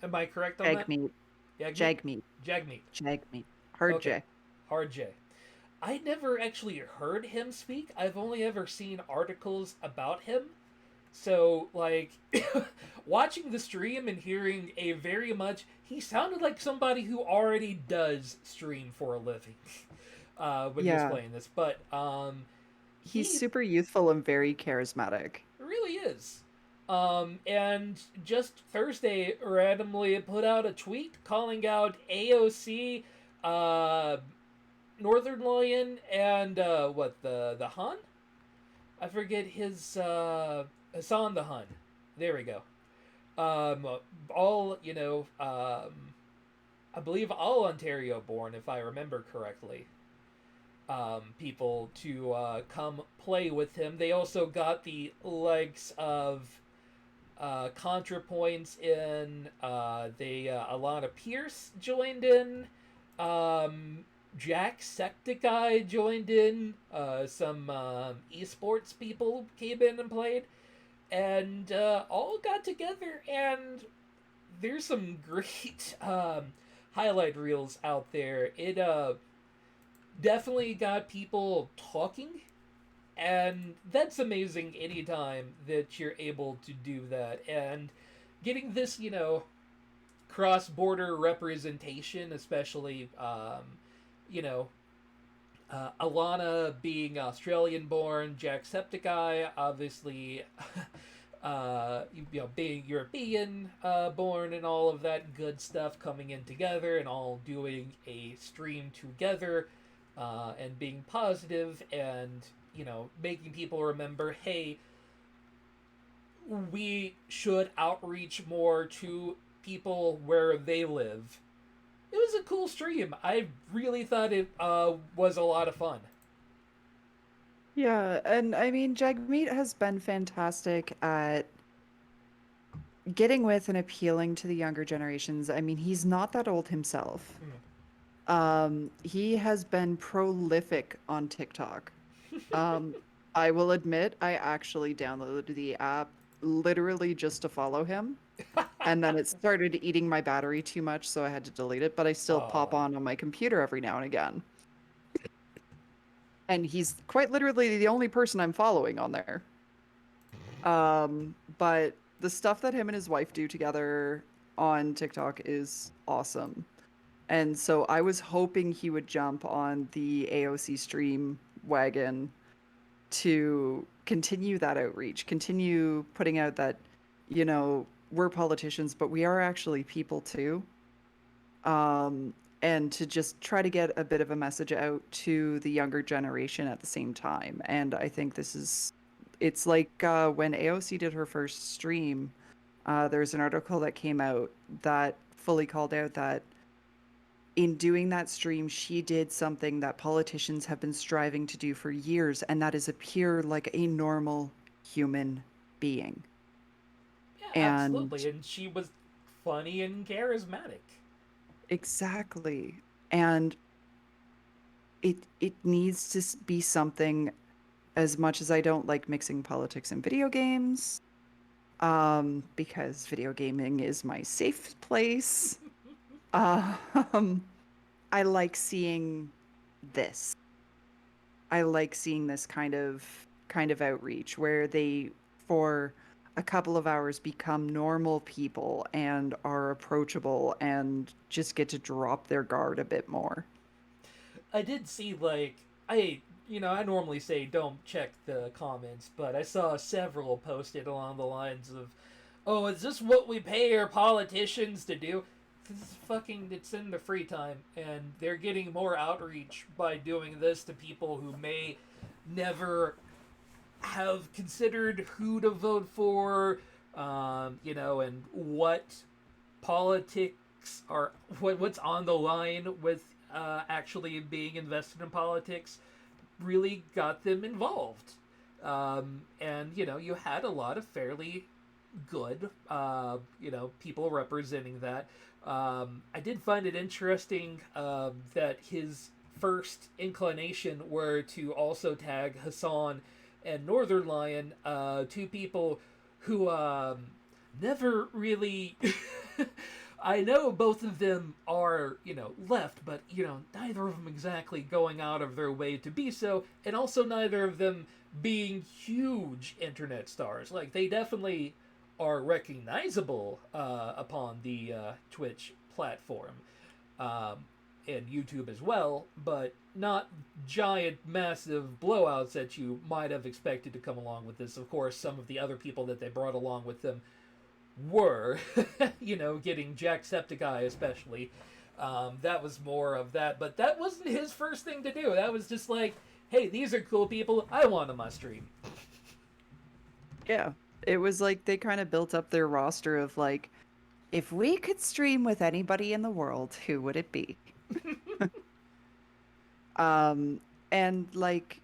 Am I correct on that? Jagmeet. Jagmeet? Jagmeet. Jagmeet. Jagmeet. Hard Okay. J. Hard J. I never actually heard him speak. I've only ever seen articles about him. So, watching the stream and hearing he sounded like somebody who already does stream for a living when he was playing this. But, He's super youthful and very charismatic. really is. And just Thursday randomly put out a tweet calling out AOC, Northern Lion, and the Hun? I forget his Hassan the Hun. There we go. All I believe all Ontario born, if I remember correctly. People to come play with him. They also got the likes of ContraPoints in. Alana Pierce joined in. Jacksepticeye joined in. Some esports people came in and played, and all got together. And there's some great highlight reels out there. It definitely got people talking, and that's amazing anytime that you're able to do that. And getting this, cross border representation, especially, you know, Alana being Australian born, Jacksepticeye obviously, being European born, and all of that good stuff coming in together and all doing a stream together, and being positive and, making people remember, hey, we should outreach more to people where they live. It was a cool stream. I really thought it was a lot of fun. Yeah, and I mean, Jagmeet has been fantastic at getting with and appealing to the younger generations. I mean, he's not that old himself. He has been prolific on TikTok. Um, I will admit, I actually downloaded the app literally just to follow him. And then it started eating my battery too much, so I had to delete it, but I still pop Oh. on my computer every now and again. And he's quite literally the only person I'm following on there. But the stuff that him and his wife do together on TikTok is awesome. And so I was hoping he would jump on the AOC stream wagon to continue that outreach, continue putting out that, we're politicians, but we are actually people too. And to just try to get a bit of a message out to the younger generation at the same time. And I think it's like when AOC did her first stream, there's an article that came out that fully called out that in doing that stream, she did something that politicians have been striving to do for years, and that is appear like a normal human being. Yeah, And absolutely. And she was funny and charismatic. exactly. And it needs to be something, as much as I don't like mixing politics and video games, because video gaming is my safe place. I like seeing this. I like seeing this kind of outreach where they, for a couple of hours, become normal people and are approachable and just get to drop their guard a bit more. I did see, I normally say don't check the comments, but I saw several posted along the lines of, oh, is this what we pay our politicians to do? This is it's in the free time, and they're getting more outreach by doing this to people who may never have considered who to vote for, and what politics are, what's on the line with actually being invested in politics, really got them involved. And you had a lot of fairly good, people representing that. I did find it interesting that his first inclination were to also tag Hassan and Northern Lion, two people who never really. I know both of them are, left, but, neither of them exactly going out of their way to be so, and also neither of them being huge internet stars. Like, they definitely are recognizable upon the Twitch platform, and YouTube as well, but not giant, massive blowouts that you might have expected to come along with this. Of course, some of the other people that they brought along with them were, getting Jacksepticeye especially. That was more of that, but that wasn't his first thing to do. That was just like, hey, these are cool people. I want them on my stream. Yeah. It was like they kind of built up their roster of like, if we could stream with anybody in the world, who would it be? And like,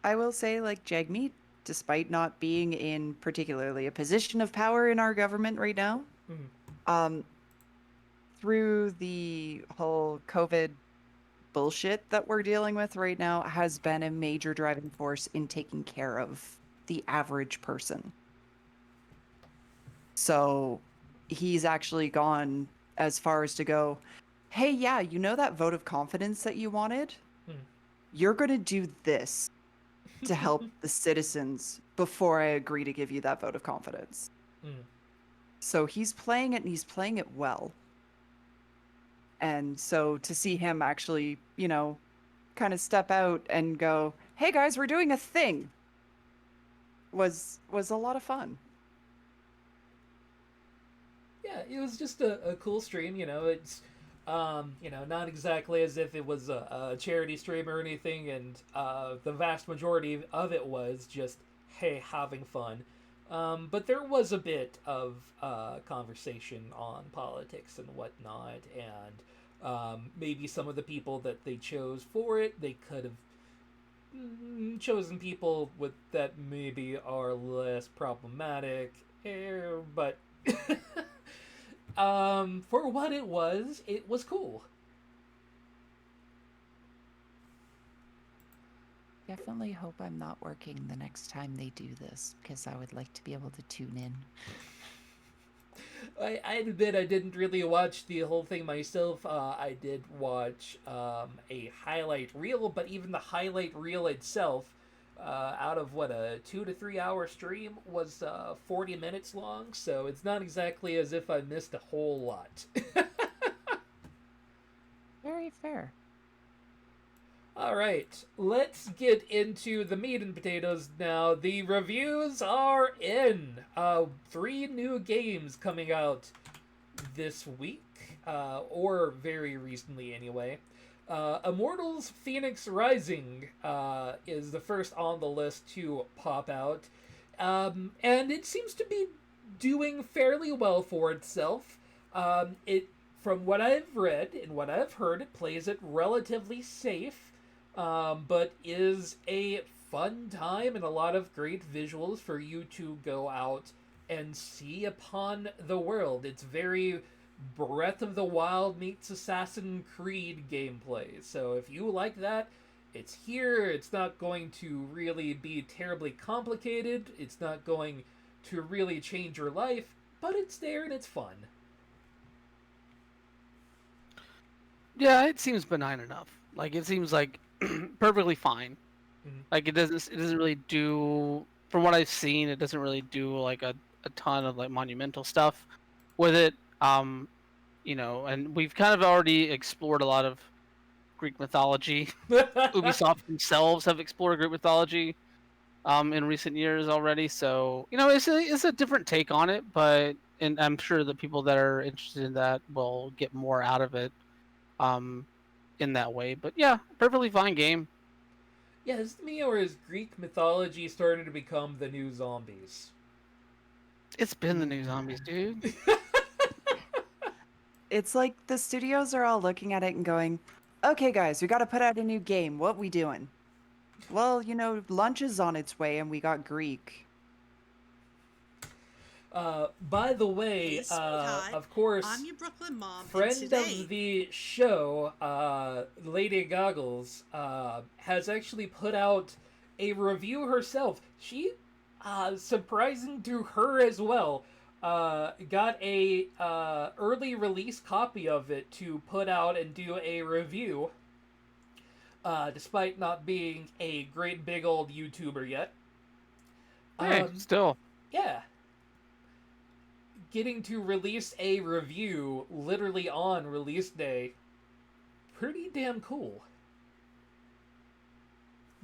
I will say, like, Jagmeet, despite not being in particularly a position of power in our government right now, Mhm. um, through the whole COVID bullshit that we're dealing with right now has been a major driving force in taking care of the average person. So he's actually gone as far as to go, hey, yeah, you know that vote of confidence that you wanted? Hmm. You're going to do this to help the citizens before I agree to give you that vote of confidence. Hmm. So he's playing it, and he's playing it well. And so to see him actually, you know, kind of step out and go, hey guys, we're doing a thing, was a lot of fun. Yeah, it was just a cool stream. It's not exactly as if it was a charity stream or anything, and the vast majority of it was just, hey, having fun. But there was a bit of conversation on politics and whatnot, and maybe some of the people that they chose for it, they could have chosen people with that maybe are less problematic, but for what it was cool. Definitely hope I'm not working the next time they do this, because I would like to be able to tune in. I admit I didn't really watch the whole thing myself. I did watch a highlight reel, but even the highlight reel itself, out of a 2 to 3 hour stream, was 40 minutes long, so it's not exactly as if I missed a whole lot. Very fair. All right, let's get into the meat and potatoes now. The reviews are in. 3 new games coming out this week, or very recently anyway. Immortals Fenyx Rising is the first on the list to pop out, and it seems to be doing fairly well for itself. From what I've read and what I've heard, it plays it relatively safe. But is a fun time and a lot of great visuals for you to go out and see upon the world. It's very Breath of the Wild meets Assassin's Creed gameplay. So if you like that, it's here. It's not going to really be terribly complicated. It's not going to really change your life, but it's there and it's fun. Yeah, it seems benign enough. Like, it seems like perfectly fine. Mhm. Like, it doesn't really do, from what I've seen, it doesn't really do like a ton of like monumental stuff with it. And we've kind of already explored a lot of Greek mythology. Ubisoft themselves have explored Greek mythology in recent years already, so it's a different take on it, and I'm sure the people that are interested in that will get more out of it in that way. But yeah, perfectly fine game. Yeah, is it me or is Greek mythology starting to become the new zombies? It's been the new zombies, dude. It's like the studios are all looking at it and going, okay, guys, we got to put out a new game. What we doing? Well, lunch is on its way, and we got Greek. By the way, Hey, sweetheart, of course, I'm your Brooklyn mom, and friend today of the show, Lady Goggles, has actually put out a review herself. She, surprising to her as well, got a early release copy of it to put out and do a review, despite not being a great big old YouTuber yet. Hey, still. Yeah. Getting to release a review literally on release day, pretty damn cool.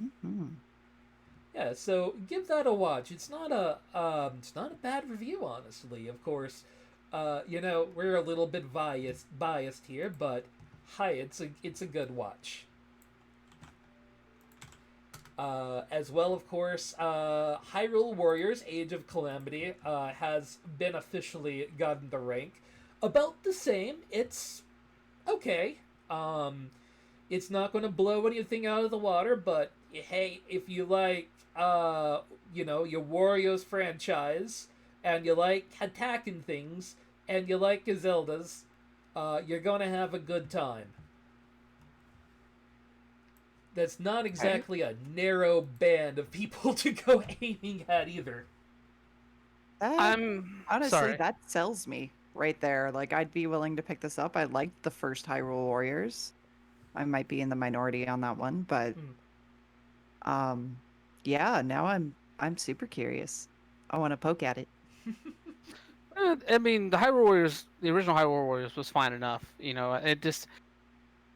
Mm-hmm. Yeah, so give that a watch. It's not a bad review, honestly. Of course, we're a little bit biased here, but hi, it's a good watch. As well, of course, Hyrule Warriors: Age of Calamity has been officially gotten the rank. About the same. It's okay. It's not going to blow anything out of the water, but hey, if you like, your Warriors franchise, and you like attacking things, and you like Zeldas, you're going to have a good time. that's not exactly a narrow band of people to go aiming at either. I'm Honestly, sorry. that sells me right there. Like, I'd be willing to pick this up. I liked the first Hyrule Warriors. I might be in the minority on that one, but um, yeah. Now I'm super curious. I want to poke at it. I mean, the Hyrule Warriors, the original Hyrule Warriors was fine enough. It just,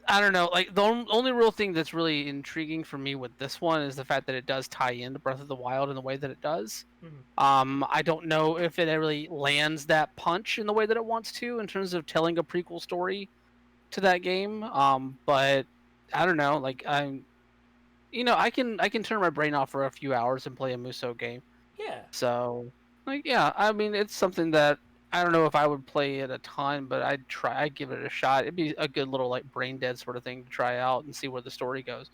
I don't know. Like the only real thing that's really intriguing for me with this one is the fact that it does tie into Breath of the Wild in the way that it does. I don't know if it really lands that punch in the way that it wants to in terms of telling a prequel story to that game. But I don't know. Like I can turn my brain off for a few hours and play a Musou game. Yeah. So, like, yeah, I mean, it's something that I don't know if I would play it a ton, but I'd give it a shot. It'd be a good little like brain dead sort of thing to try out and see where the story goes.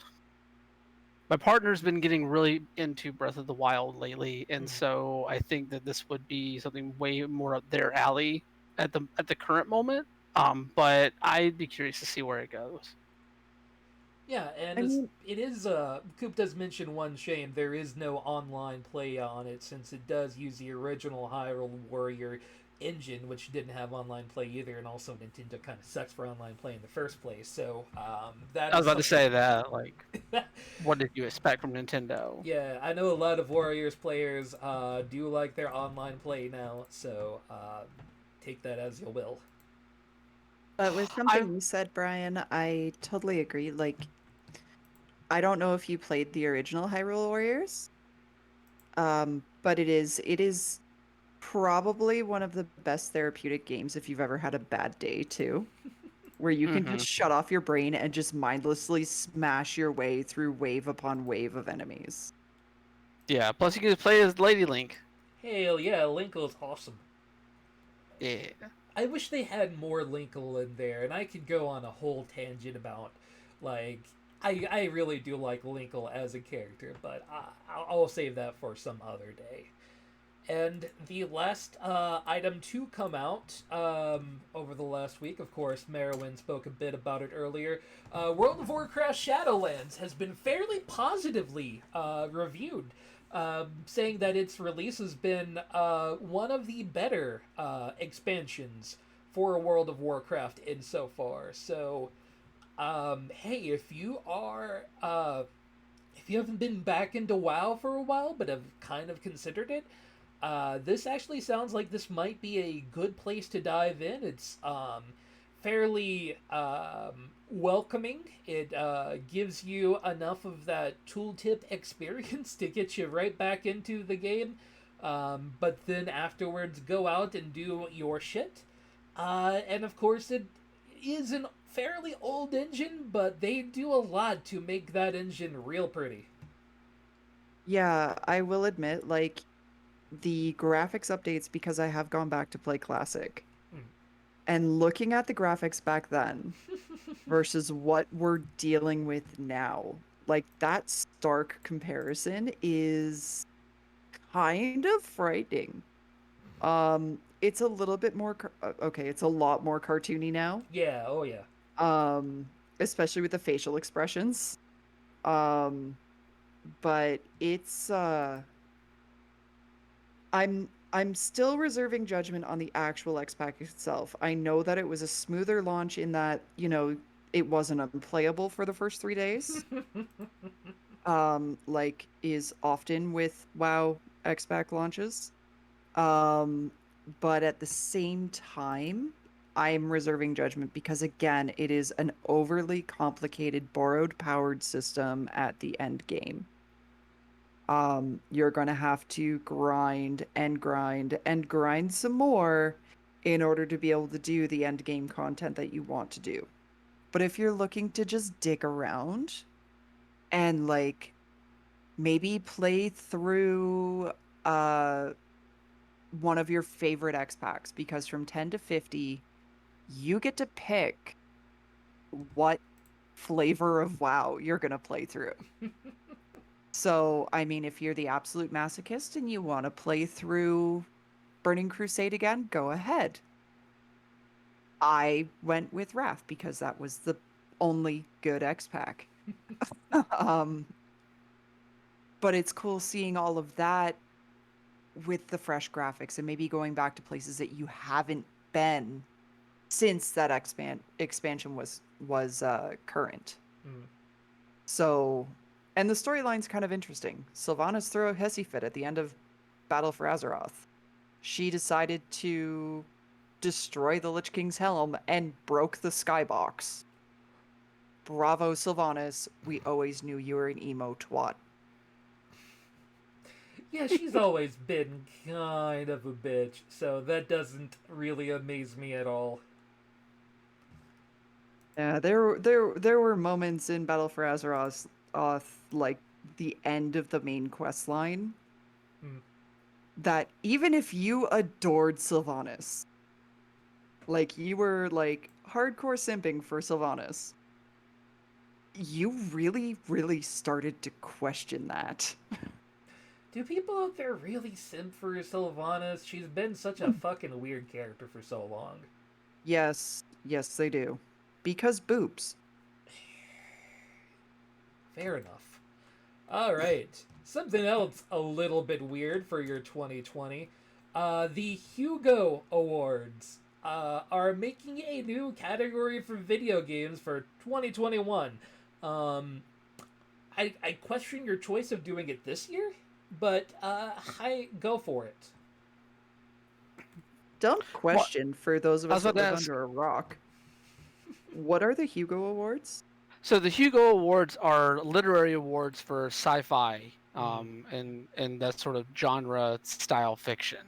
My partner's been getting really into Breath of the Wild lately, and so I think that this would be something way more up their alley at the current moment. But I'd be curious to see where it goes. Yeah, and I mean, it is, Coop does mention one shame. There is no online play on it, since it does use the original Hyrule Warrior engine, which didn't have online play either, and also Nintendo kind of sucks for online play in the first place. So, that I is was about to something. say that, like, what did you expect from Nintendo? Yeah, I know a lot of Warriors players do like their online play now, so take that as you will. but with something you said, Brian, I totally agree. Like, I don't know if you played the original Hyrule Warriors, but it is probably one of the best therapeutic games if you've ever had a bad day too, where you can Mhm. just shut off your brain and just mindlessly smash your way through wave upon wave of enemies. Yeah, plus you can just play as Lady Link. Hell yeah, Linkle is awesome. Yeah. I wish they had more Linkle in there, and I could go on a whole tangent about, like, I really do like Linkle as a character, but I'll save that for some other day. And the last item to come out over the last week, of course, Merowyn spoke a bit about it earlier. World of Warcraft Shadowlands has been fairly positively reviewed, saying that its release has been one of the better expansions for World of Warcraft insofar. So, hey, if you haven't been back into WoW for a while but have kind of considered it, this actually sounds like this might be a good place to dive in. It's fairly welcoming. It gives you enough of that tooltip experience to get you right back into the game, but then afterwards go out and do your shit. And of course, it is an fairly old engine, but they do a lot to make that engine real pretty. Yeah, I will admit, like, the graphics updates, because I have gone back to play Classic, and looking at the graphics back then versus what we're dealing with now, like, that stark comparison is kind of frightening. It's a little bit more okay, it's a lot more cartoony now. Yeah, oh yeah. Especially with the facial expressions. Um, but it's I'm still reserving judgment on the actual xpac itself. I know that it was a smoother launch in that, it wasn't unplayable for the first 3 days. Like is often with WoW xpac launches. But at the same time, I'm reserving judgment because again, it is an overly complicated borrowed powered system at the end game. You're going to have to grind and grind and grind some more in order to be able to do the end game content that you want to do. But if you're looking to just dig around and like maybe play through one of your favorite X packs, because from 10 to 50 you get to pick what flavor of WoW you're going to play through. So, I mean, if you're the absolute masochist and you want to play through Burning Crusade again, go ahead. I went with Wrath because that was the only good X pack. um, but it's cool seeing all of that with the fresh graphics and maybe going back to places that you haven't been since that expansion was current. Mm. So, and the storyline's kind of interesting. Sylvanas threw a hissy fit at the end of Battle for Azeroth. She decided to destroy the Lich King's helm and broke the skybox. Bravo, Sylvanas. We always knew you were an emo twat. Yeah, she's always been kind of a bitch, so that doesn't really amaze me at all. Yeah, there were moments in Battle for Azeroth, like the end of the main quest line, Mm. that even if you adored Sylvanas, like you were like hardcore simping for Sylvanas, you really, really started to question that. Do people out there really simp for Sylvanas? She's been such a fucking weird character for so long. Yes, yes, they do. Because boobs. Fair enough. Alright. Something else a little bit weird for your 2020. The Hugo Awards are making a new category for video games for 2021. I question your choice of doing it this year, but I go for it. Don't question, for those of I us was that about to live ask. under a rock. What are the Hugo Awards? So the Hugo Awards are literary awards for sci-fi, and that sort of genre style fiction.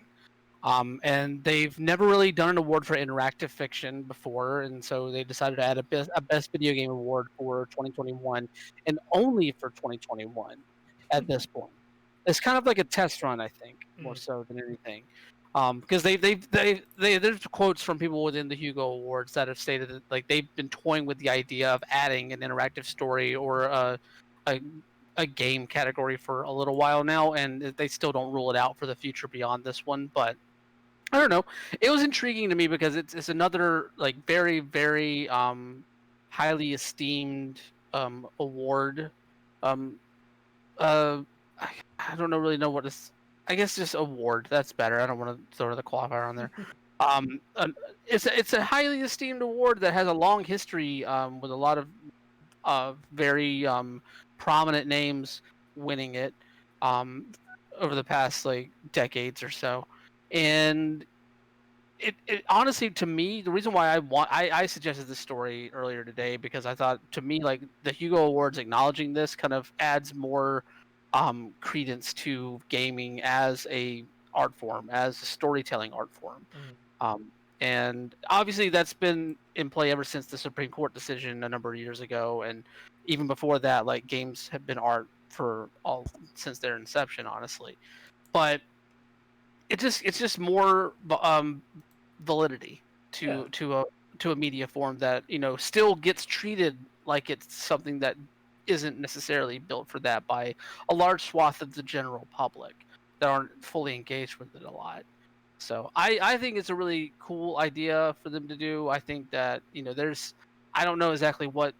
And they've never really done an award for interactive fiction before, and so they decided to add a best video game award for 2021, and only for 2021 at this point. It's kind of like a test run, I think, more Mm. so than anything. Because there's quotes from people within the Hugo Awards that have stated that like they've been toying with the idea of adding an interactive story or a a game category for a little while now, and they still don't rule it out for the future beyond this one. But I don't know. It was intriguing to me because it's another like very highly esteemed award. Um, uh, I don't know really know what is. I guess just award. That's better. I don't want to throw the qualifier on there. It's a highly esteemed award that has a long history with a lot of very prominent names winning it over the past like decades or so, and it honestly to me the reason why I suggested this story earlier today because I thought to me like the Hugo Awards acknowledging this kind of adds more credence to gaming as a art form, as a storytelling art form. Mm. And obviously that's been in play ever since the Supreme Court decision a number of years ago, and even before that, like games have been art for all since their inception, honestly. But it's just more validity Yeah. to a media form that still gets treated like it's something that isn't necessarily built for that by a large swath of the general public that aren't fully engaged with it a lot. So I think it's a really cool idea for them to do. I think that I don't know exactly what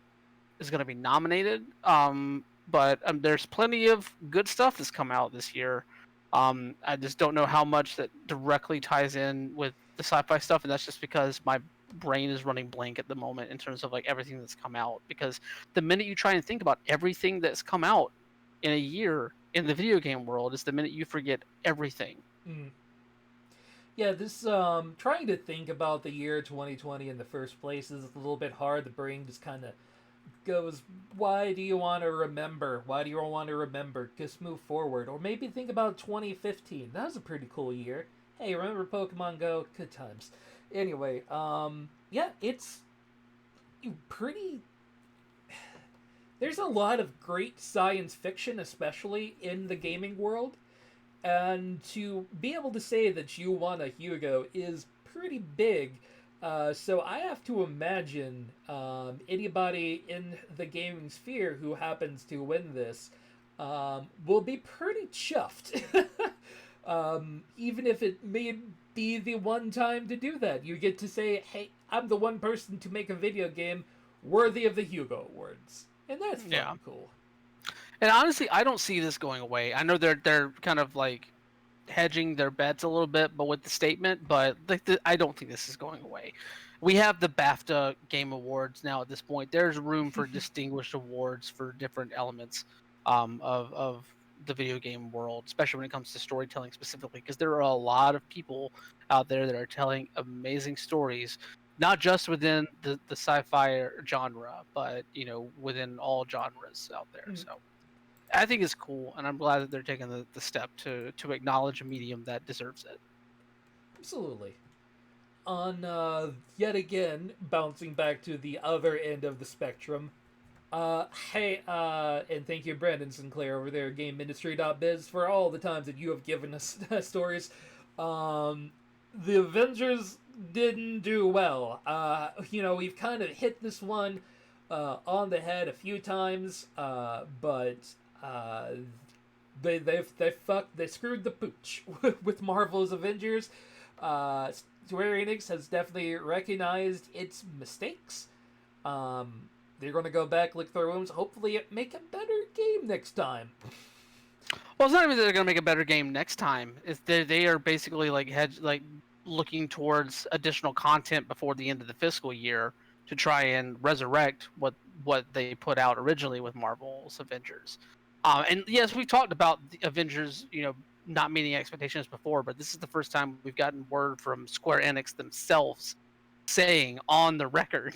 is going to be nominated, but there's plenty of good stuff that's come out this year. I just don't know how much that directly ties in with the sci-fi stuff, and that's just because my brain is running blank at the moment in terms of like everything that's come out. Because the minute you try and think about everything that's come out in a year in the video game world, is the minute you forget everything. Mm. Yeah, this trying to think about the year 2020 in the first place is a little bit hard. The brain just kind of goes, why do you want to remember? Why do you want to remember? Just move forward. Or maybe think about 2015. That was a pretty cool year. Hey, remember Pokemon Go? Good times. Anyway, yeah, it's pretty. There's a lot of great science fiction, especially in the gaming world. And to be able to say that you won a Hugo is pretty big. So I have to imagine anybody in the gaming sphere who happens to win this will be pretty chuffed. Even if it may be the one time to do that. You get to say, hey, I'm the one person to make a video game worthy of the Hugo Awards. And that's fun Yeah. and cool. And honestly, I don't see this going away. I know they're kind of like hedging their bets a little bit, but with the statement. But I don't think this is going away. We have the Bafta Game Awards now. At this point, there's room for distinguished awards for different elements of the video game world, especially when it comes to storytelling specifically, because there are a lot of people out there that are telling amazing stories, not just within the sci-fi genre, but within all genres out there. Mm. So I think it's cool, and I'm glad that they're taking the step to acknowledge a medium that deserves it. Absolutely. On yet again, bouncing back to the other end of the spectrum. Hey, and thank you, Brandon Sinclair over there, GameMinistry.biz, for all the times that you have given us stories. The Avengers didn't do well. We've kind of hit this one on the head a few times, but they screwed the pooch with Marvel's Avengers. Square Enix has definitely recognized its mistakes. They're going to go back, lick their wounds, hopefully make a better game next time. Well, it's not even that they're going to make a better game next time. It's they are basically like looking towards additional content before the end of the fiscal year to try and resurrect what they put out originally with Marvel's Avengers. And yes, we talked about the Avengers, not meeting expectations before, but this is the first time we've gotten word from Square Enix themselves saying on the record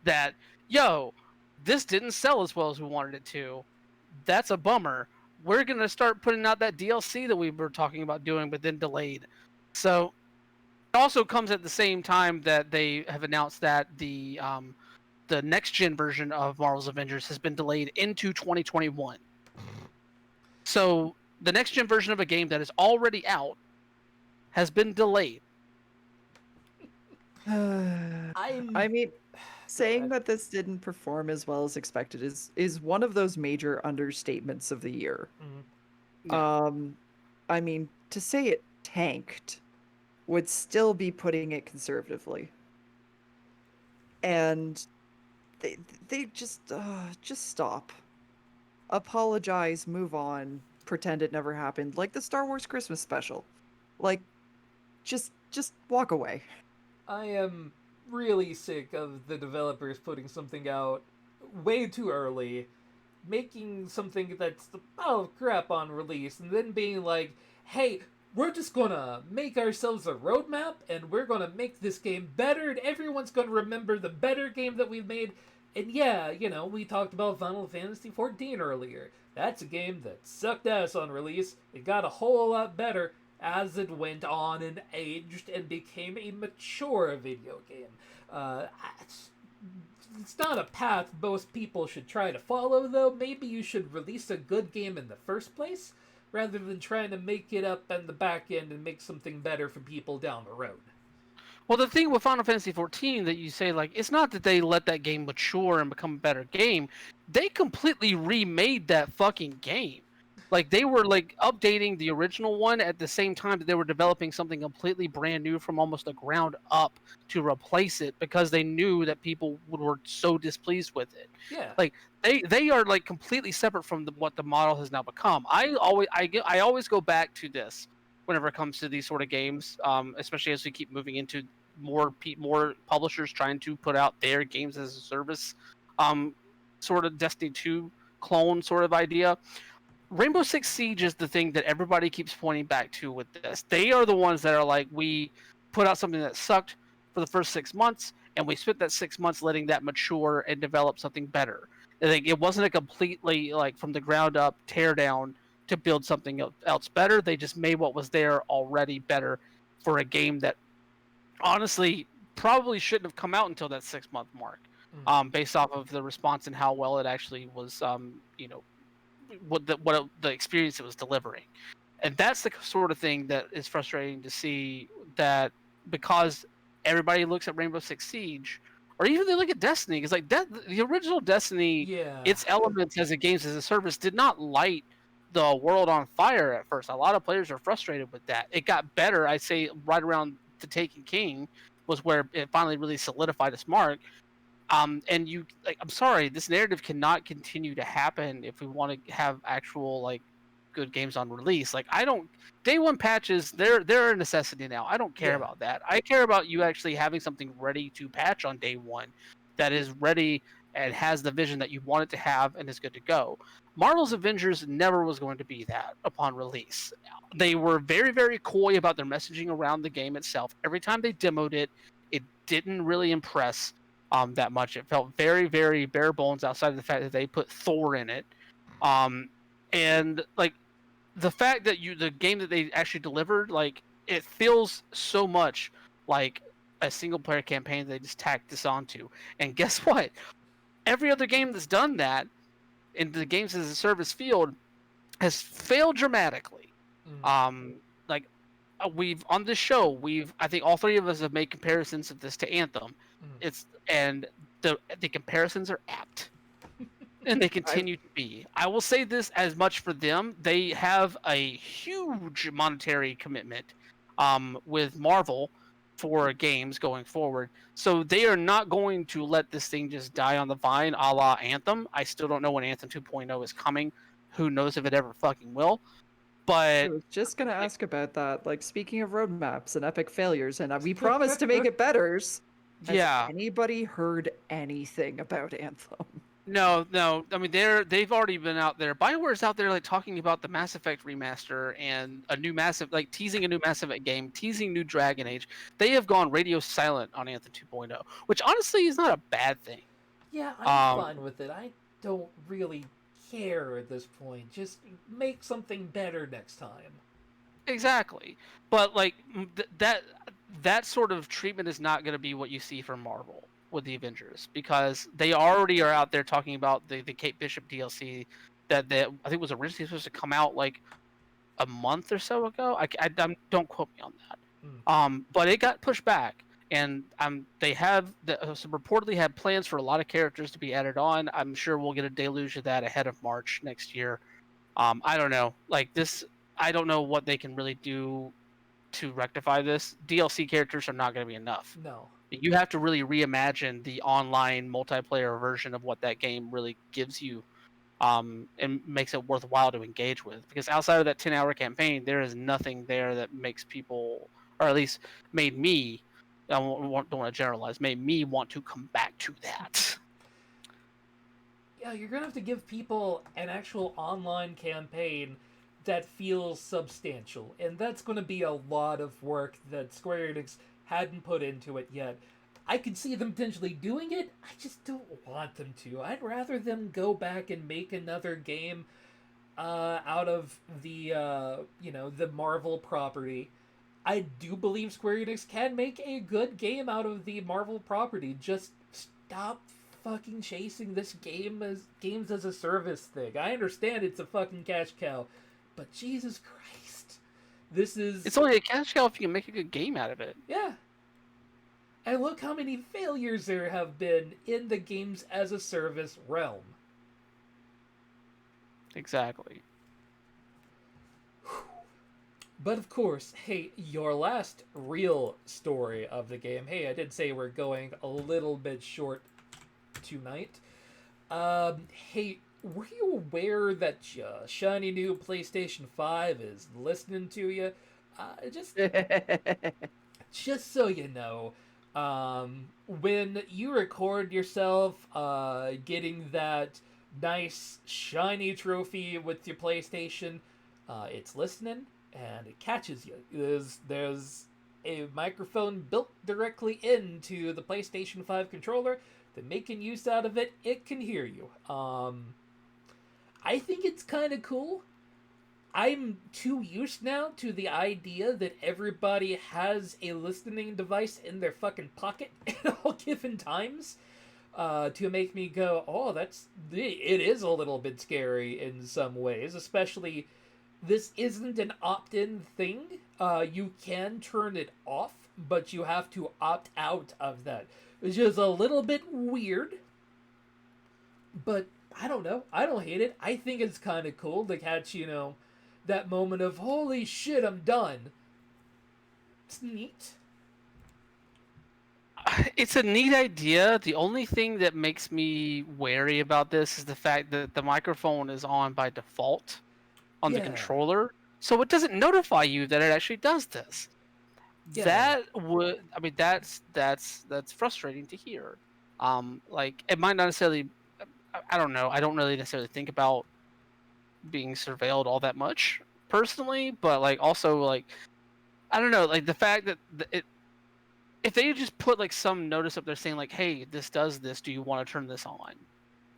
that, this didn't sell as well as we wanted it to. That's a bummer. We're going to start putting out that DLC that we were talking about doing, but then delayed. So it also comes at the same time that they have announced that the next gen version of Marvel's Avengers has been delayed into 2021. So the next gen version of a game that is already out has been delayed. I mean, saying that this didn't perform as well as expected is one of those major understatements of the year. Mm-hmm. I mean, to say it tanked would still be putting it conservatively. And they just stop. Apologize, move on, pretend it never happened, like the Star Wars Christmas special. Like, just walk away. I am really sick of the developers putting something out way too early, making something that's the pile of crap on release, and then being like, hey, we're just gonna make ourselves a roadmap, and we're gonna make this game better, and everyone's gonna remember the better game that we've made. And yeah, we talked about Final Fantasy XIV earlier. That's a game that sucked ass on release. It got a whole lot better as it went on and aged and became a mature video game. It's not a path most people should try to follow, though. Maybe you should release a good game in the first place, rather than trying to make it up in the back end and make something better for people down the road. Well, the thing with Final Fantasy XIV that you say, like, it's not that they let that game mature and become a better game. They completely remade that fucking game. Like, they were, like, updating the original one at the same time that they were developing something completely brand new from almost the ground up to replace it, because they knew that people were so displeased with it. Yeah. Like, they are, like, completely separate from what the model has now become. I always go back to this whenever it comes to these sort of games, especially as we keep moving into more publishers trying to put out their games as a service, sort of Destiny 2 clone sort of idea. Rainbow Six Siege is the thing that everybody keeps pointing back to with this. They are the ones that are like, we put out something that sucked for the first 6 months, and we spent that 6 months letting that mature and develop something better. Like, it wasn't a completely, like, from the ground up tear down to build something else better. They just made what was there already better for a game that honestly probably shouldn't have come out until that 6 month mark, based off of the response and how well it actually was, what the experience it was delivering. And that's the sort of thing that is frustrating to see, that because everybody looks at Rainbow Six Siege, or even they look at Destiny, because like the original Destiny, its elements as a games as a service did not light the world on fire at first. A lot of players are frustrated with that. It got better, I'd say, right around the Taken King was where it finally really solidified its mark. And you like, I'm sorry, this narrative cannot continue to happen if we want to have actual like good games on release. Like I don't day one patches, they're a necessity now. I don't care Yeah. about that. I care about you actually having something ready to patch on day one that is ready and has the vision that you want it to have and is good to go. Marvel's Avengers never was going to be that upon release. They were very, very coy about their messaging around the game itself. Every time they demoed it, it didn't really impress that much. It felt very, very bare bones outside of the fact that they put Thor in it. And like the fact that the game that they actually delivered, like it feels so much like a single player campaign they just tacked this onto. And guess what? Every other game that's done that in the games as a service field has failed dramatically. Like we've on this show, I think all three of us have made comparisons of this to Anthem. And the comparisons are apt. And they continue to be. I will say this as much for them. They have a huge monetary commitment with Marvel for games going forward. So they are not going to let this thing just die on the vine a la Anthem. I still don't know when Anthem 2.0 is coming. Who knows if it ever fucking will. I But was just gonna ask about that. Like, speaking of roadmaps and epic failures, and we promised to make it better. Has anybody heard anything about Anthem? No. I mean, they've already been out there. BioWare's out there like talking about the Mass Effect remaster and a new like teasing a new Mass Effect game, teasing new Dragon Age. They have gone radio silent on Anthem 2.0, which honestly is not a bad thing. Yeah, I'm fine with it. I don't really care at this point. Just make something better next time. Exactly. But like that sort of treatment is not going to be what you see from Marvel with the Avengers, because they already are out there talking about the Kate Bishop DLC that I think was originally supposed to come out like a month or so ago. I don't quote me on that. But it got pushed back, and they have reportedly had plans for a lot of characters to be added on. I'm sure we'll get a deluge of that ahead of March next year. I don't know. Like this, I don't know what they can really do to rectify this. DLC characters are not going to be enough. No. You have to really reimagine the online multiplayer version of what that game really gives you, and makes it worthwhile to engage with. Because outside of that 10-hour campaign, there is nothing there that makes people, or at least made me, I don't want to generalize, made me want to come back to that. Yeah, you're going to have to give people an actual online campaign that feels substantial. And that's going to be a lot of work that Square Enix hadn't put into it yet. I could see them potentially doing it. I just don't want them to. I'd rather them go back and make another game out of the the Marvel property. I do believe Square Enix can make a good game out of the Marvel property. Just stop fucking chasing this games as a service thing. I understand it's a fucking cash cow, but Jesus Christ. It's only a cash cow if you can make a good game out of it. Yeah. And look how many failures there have been in the games as a service realm. Exactly. But of course, hey, your last real story of the game. Hey, I did say we're going a little bit short tonight. Hey, were you aware that shiny new PlayStation 5 is listening to you? Just so you know, when you record yourself getting that nice shiny trophy with your PlayStation, it's listening and it catches you. There's a microphone built directly into the PlayStation 5 controller that, making use out of it, it can hear you. I think it's kind of cool. I'm too used now to the idea that everybody has a listening device in their fucking pocket at all given times, to make me go, oh, it is a little bit scary in some ways, especially this isn't an opt-in thing. You can turn it off, but you have to opt out of that, which is a little bit weird, but I don't know. I don't hate it. I think it's kind of cool to catch, that moment of, holy shit, I'm done. It's neat. It's a neat idea. The only thing that makes me wary about this is the fact that the microphone is on by default on the Yeah. controller, so it doesn't notify you that it actually does this. Yeah. That would, I mean, that's frustrating to hear. Like it might not necessarily. I don't know. I don't really necessarily think about being surveilled all that much personally, but like also like I don't know, like the fact that it if they just put like some notice up there saying like, "Hey, this does this. Do you want to turn this on?"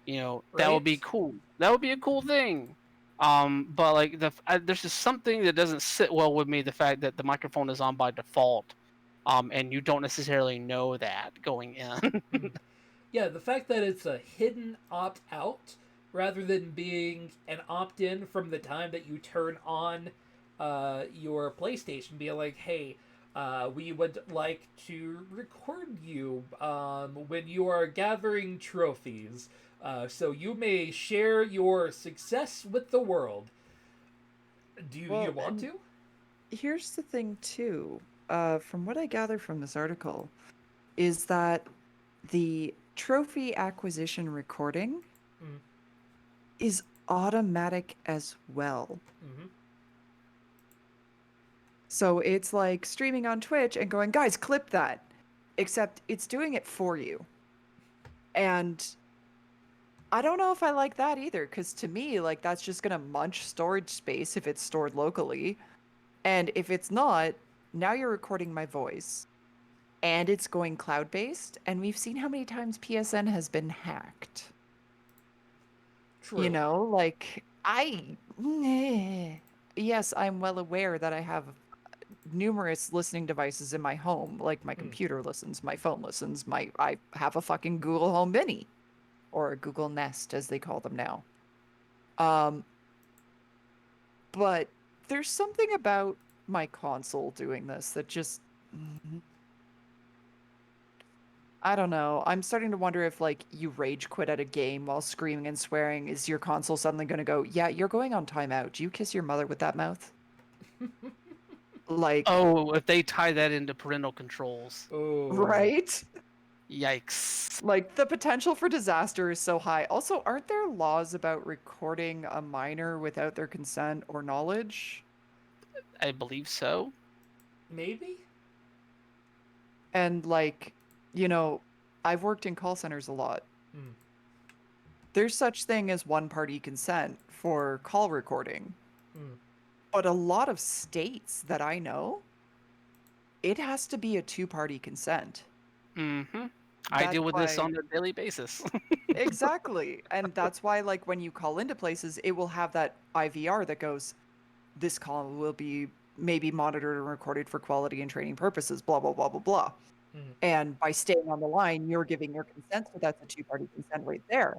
You know, that would be Right? cool. That would be a cool thing. But like there's just something that doesn't sit well with me. The fact that the microphone is on by default, and you don't necessarily know that going in. Hmm. Yeah, the fact that it's a hidden opt out rather than being an opt in from the time that you turn on your PlayStation, being like, hey, we would like to record you when you are gathering trophies. So you may share your success with the world. Do you Well, want and to? here's the thing too. From what I gather from this article, is that the trophy acquisition recording Mm. is automatic as well. Mm-hmm. So it's like streaming on Twitch and going, guys, clip that. Except it's doing it for you. And I don't know if I like that either, because to me, like, that's just going to munch storage space if it's stored locally. And if it's not, now you're recording my voice. And it's going cloud based. And we've seen how many times PSN has been hacked. True. You know, like, yes, I'm well aware that I have numerous listening devices in my home. Like, my computer listens, my phone listens, I have a fucking Google Home Mini. Or a Google Nest, as they call them now. But there's something about my console doing this that just... I don't know. I'm starting to wonder if, like, you rage quit at a game while screaming and swearing, is your console suddenly going to go, yeah, you're going on timeout. Do you kiss your mother with that mouth? Like, Oh, if they tie that into parental controls, Oh. right? yikes! Like, the potential for disaster is so high. Also, aren't there laws about recording a minor without their consent or knowledge? I believe so. Maybe? And, like, you know, I've worked in call centers a lot. Hmm. There's such thing as one-party consent for call recording. Hmm. But a lot of states that I know, it has to be a two-party consent. Mm-hmm. I That's deal with this why... on a daily basis. Exactly. And that's why, like, when you call into places, it will have that IVR that goes, this call will be maybe monitored and recorded for quality and training purposes, blah, blah, blah, blah, blah. Hmm. And by staying on the line, you're giving your consent, so that's a two-party consent right there.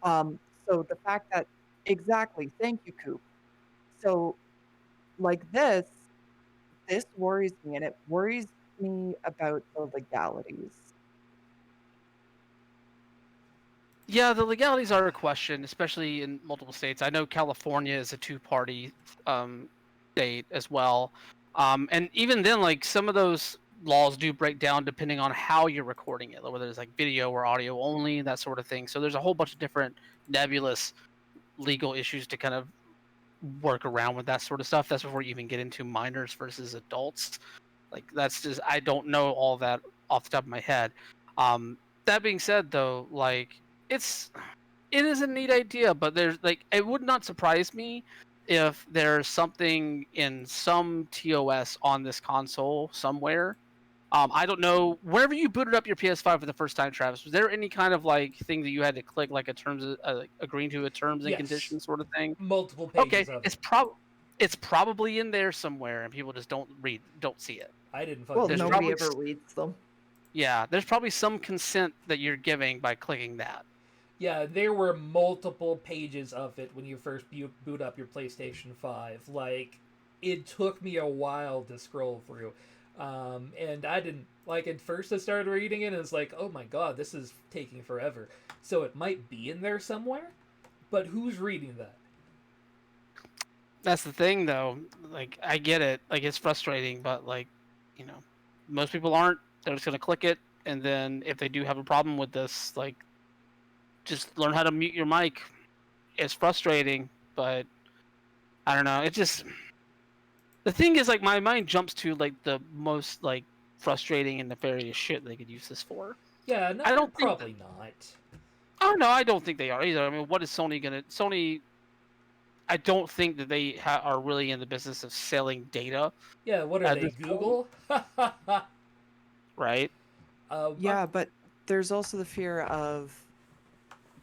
So the fact that... Exactly. Thank you, Coop. So, like, this worries me, and it worries me about the legalities. Yeah, the legalities are a question, especially in multiple states. I know California is a two-party state as well, and even then, like some of those laws do break down depending on how you're recording it, whether it's like video or audio only, that sort of thing. So there's a whole bunch of different nebulous legal issues to kind of work around with that sort of stuff. That's before you even get into minors versus adults. Like that's just I don't know all that off the top of my head. That being said, though, like it is a neat idea, but there's like it would not surprise me if there's something in some TOS on this console somewhere. I don't know. Whenever you booted up your PS5 for the first time, Travis, was there any kind of like thing that you had to click, like a terms, like agreeing to a terms and Yes. conditions sort of thing? Multiple Okay, pages of it's it. it's probably in there somewhere, and people just don't see it. I didn't fucking Well, There's read nobody it. probably ever reads them. yeah, there's probably some consent that you're giving by clicking that. Yeah, there were multiple pages of it when you first boot up your PlayStation 5. Like, it took me a while to scroll through. And I didn't, like, at first I started reading it and it's like, oh my god, this is taking forever. So it might be in there somewhere, but who's reading that? That's the thing, though. Like, I get it. Like, it's frustrating, but like, you know, most people aren't. They're just gonna click it and then if they do have a problem with this, like, just learn how to mute your mic. It's frustrating, but I don't know. It just the thing is, like, my mind jumps to like the most like frustrating and nefarious shit they could use this for. Yeah, no, I they're don't think. probably not. Oh no, I don't think they are either. I mean, what is Sony gonna? Sony, I don't think that they are really in the business of selling data Yeah, what are at they, this point, Google? right? Yeah, but there's also the fear of,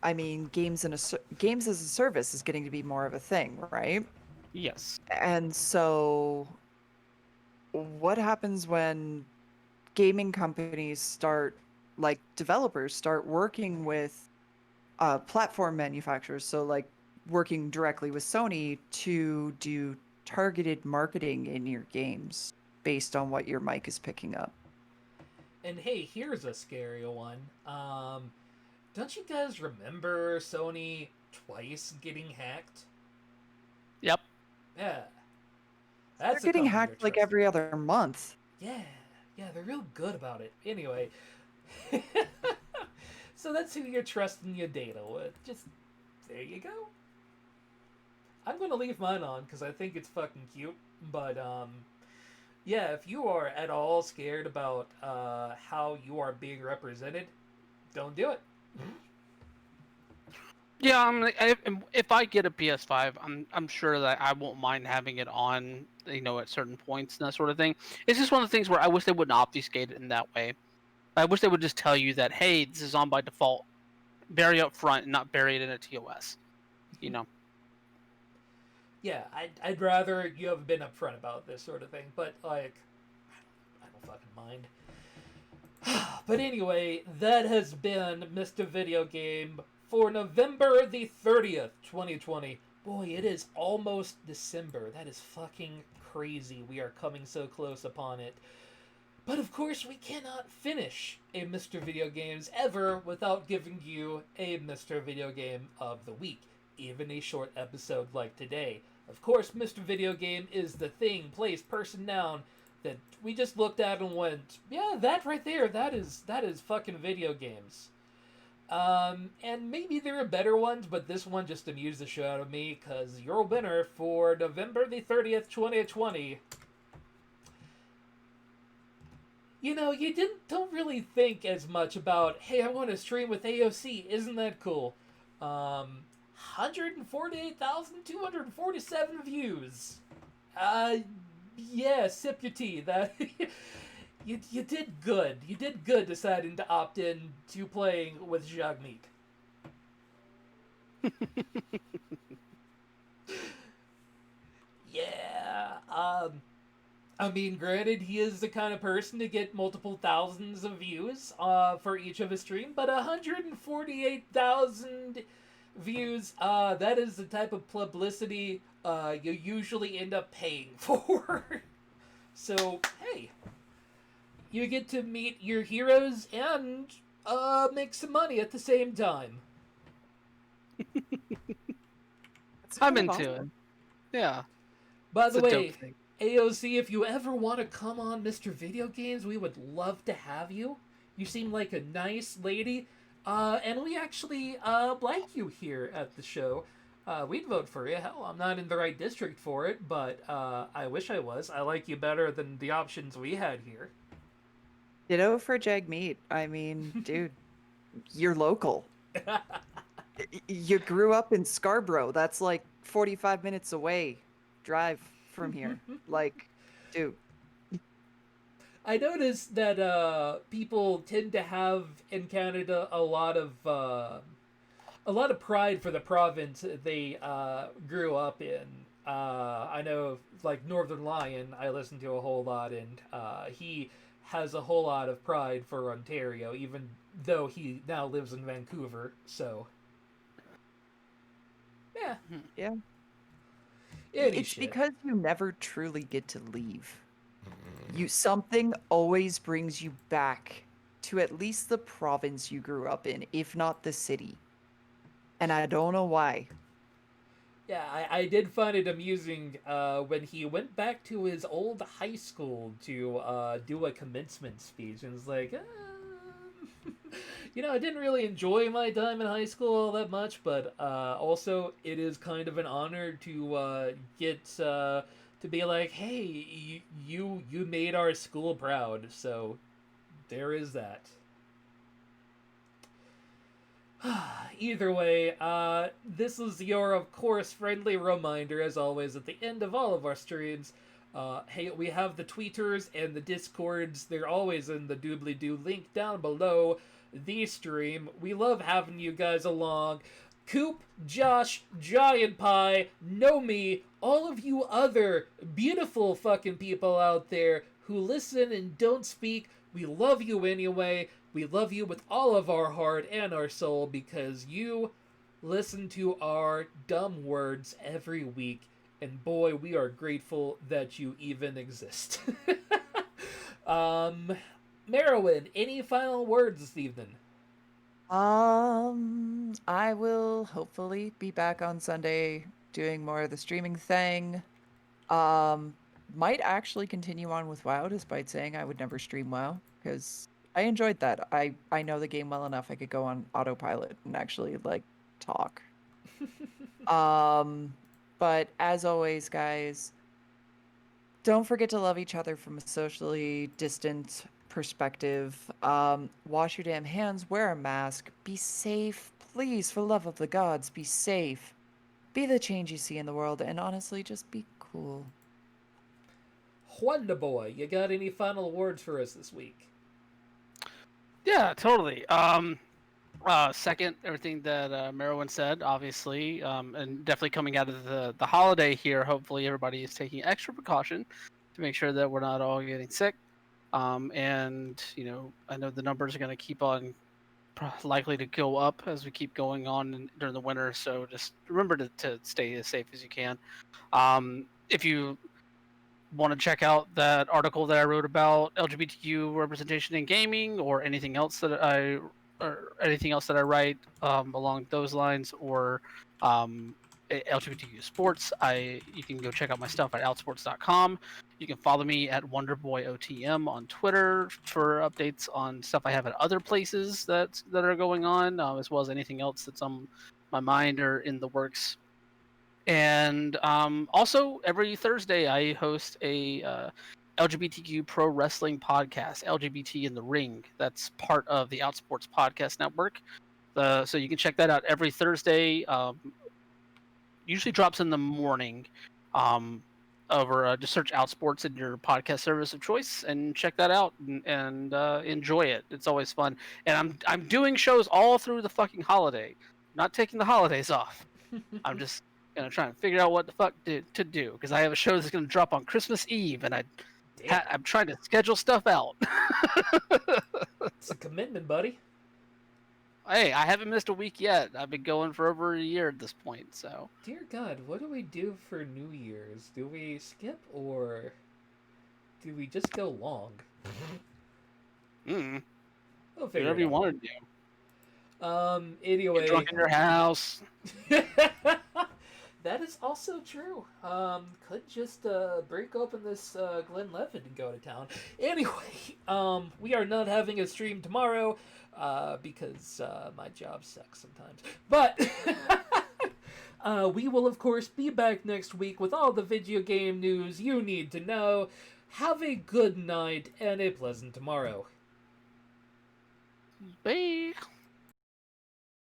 I mean, games as a service is getting to be more of a thing, right? Yes. And so, what happens when gaming companies start, like developers start working with platform manufacturers? So, like working directly with Sony to do targeted marketing in your games based on what your mic is picking up. And hey, here's a scary one. Don't you guys remember Sony twice getting hacked? Yep. Yeah. They're That's a getting company hacked you're like trusting. every other month. Yeah, yeah, they're real good about it. Anyway, so that's who you're trusting your data with. Just there you go. I'm gonna leave mine on because I think it's fucking cute. But yeah, if you are at all scared about how you are being represented, don't do it. Yeah, if I get a PS5, I'm sure that I won't mind having it on, at certain points and that sort of thing. It's just one of the things where I wish they wouldn't obfuscate it in that way. I wish they would just tell you that, hey, this is on by default, very upfront, and not bury it in a TOS. Yeah, I'd rather you have been upfront about this sort of thing, but like, I don't fucking mind. But anyway, that has been Mr. Video Game for November the 30th, 2020. Boy, it is almost December. That is fucking crazy. We are coming so close upon it. But of course, we cannot finish a Mr. Video Games ever without giving you a Mr. Video Game of the Week, even a short episode like today. Of course, Mr. Video Game is the thing, place, person, noun that we just looked at and went, yeah, that right there, that is fucking video games. And maybe there are better ones, but this one just amused the shit out of me, because your winner for November the 30th, 2020... you don't really think as much about, hey, I want to stream with AOC, isn't that cool? 148,247 views. Yeah, sip your tea. That you did good. You did good deciding to opt in to playing with Yagmeet. Yeah. I mean, granted, he is the kind of person to get multiple thousands of views for each of his stream, but 148,000 views, that is the type of publicity you usually end up paying for. So, hey, you get to meet your heroes and make some money at the same time. I'm into it. Yeah. By It's the a dope way, thing. AOC, if you ever want to come on Mr. Video Games, we would love to have you. You seem like a nice lady, and we actually like you here at the show. We'd vote for you. Hell, I'm not in the right district for it, but I wish I was. I like you better than the options we had here. Ditto for Jagmeet. I mean, dude, you're local. You grew up in Scarborough. That's like 45 minutes away drive from here. Like, dude. I noticed that people tend to have in Canada a lot of pride for the province they grew up in. I know, like Northern Lion, I listen to a whole lot, and he has a whole lot of pride for Ontario, even though he now lives in Vancouver. So, yeah, Yeah. Any It's shit. because you never truly get to leave. Something always brings you back to at least the province you grew up in, if not the city. And I don't know why. Yeah, I did find it amusing when he went back to his old high school to do a commencement speech, and it's like, I didn't really enjoy my time in high school all that much, but also it is kind of an honor to get to be like, hey, you made our school proud. So there is that. Either way, this is your, of course, friendly reminder, as always, at the end of all of our streams. Hey, we have the tweeters and the discords. They're always in the doobly-doo link down below the stream. We love having you guys along. Coop, Josh, Giant Pie, Nomi, all of you other beautiful fucking people out there who listen and don't speak, we love you anyway. We love you with all of our heart and our soul because you listen to our dumb words every week. And boy, we are grateful that you even exist. Merowyn, any final words this evening? I will hopefully be back on Sunday doing more of the streaming thing. Might actually continue on with WoW, despite saying I would never stream WoW, because I enjoyed that. I know the game well enough. I could go on autopilot and actually talk. But as always, guys, don't forget to love each other from a socially distant perspective. Wash your damn hands, wear a mask, be safe. Please, for love of the gods, be safe. Be the change you see in the world, and honestly, just be cool. Wonder Boy, you got any final words for us this week? Yeah, totally. Second, everything that Merowyn said, obviously, and definitely coming out of the holiday here, hopefully everybody is taking extra precaution to make sure that we're not all getting sick. And, I know the numbers are going to keep on likely to go up as we keep going on during the winter, so just remember to stay as safe as you can. If you want to check out that article that I wrote about LGBTQ representation in gaming or anything else that I write along those lines, or LGBTQ sports, you can go check out my stuff at outsports.com. You can follow me at WonderboyOTM on Twitter for updates on stuff I have at other places that are going on, as well as anything else that's on my mind or in the works. And also, every Thursday, I host a LGBTQ pro wrestling podcast, LGBT in the Ring. That's part of the Outsports Podcast Network. So you can check that out every Thursday. Usually drops in the morning. Just search Outsports in your podcast service of choice and check that out and enjoy it. It's always fun. And I'm doing shows all through the fucking holiday. Not taking the holidays off. I'm just gonna try and figure out what the fuck to do, because I have a show that's gonna drop on Christmas Eve, and I'm trying to schedule stuff out. It's a commitment, buddy. Hey, I haven't missed a week yet. I've been going for over a year at this point, so. Dear God, what do we do for New Year's? Do we skip, or do we just go long? We'll We'll figure whatever it you out. want to do. Anyway. Get drunk in your house. That is also true. Could just break open this Glenlivet and go to town. Anyway, we are not having a stream tomorrow because my job sucks sometimes. But we will, of course, be back next week with all the video game news you need to know. Have a good night and a pleasant tomorrow. Bye.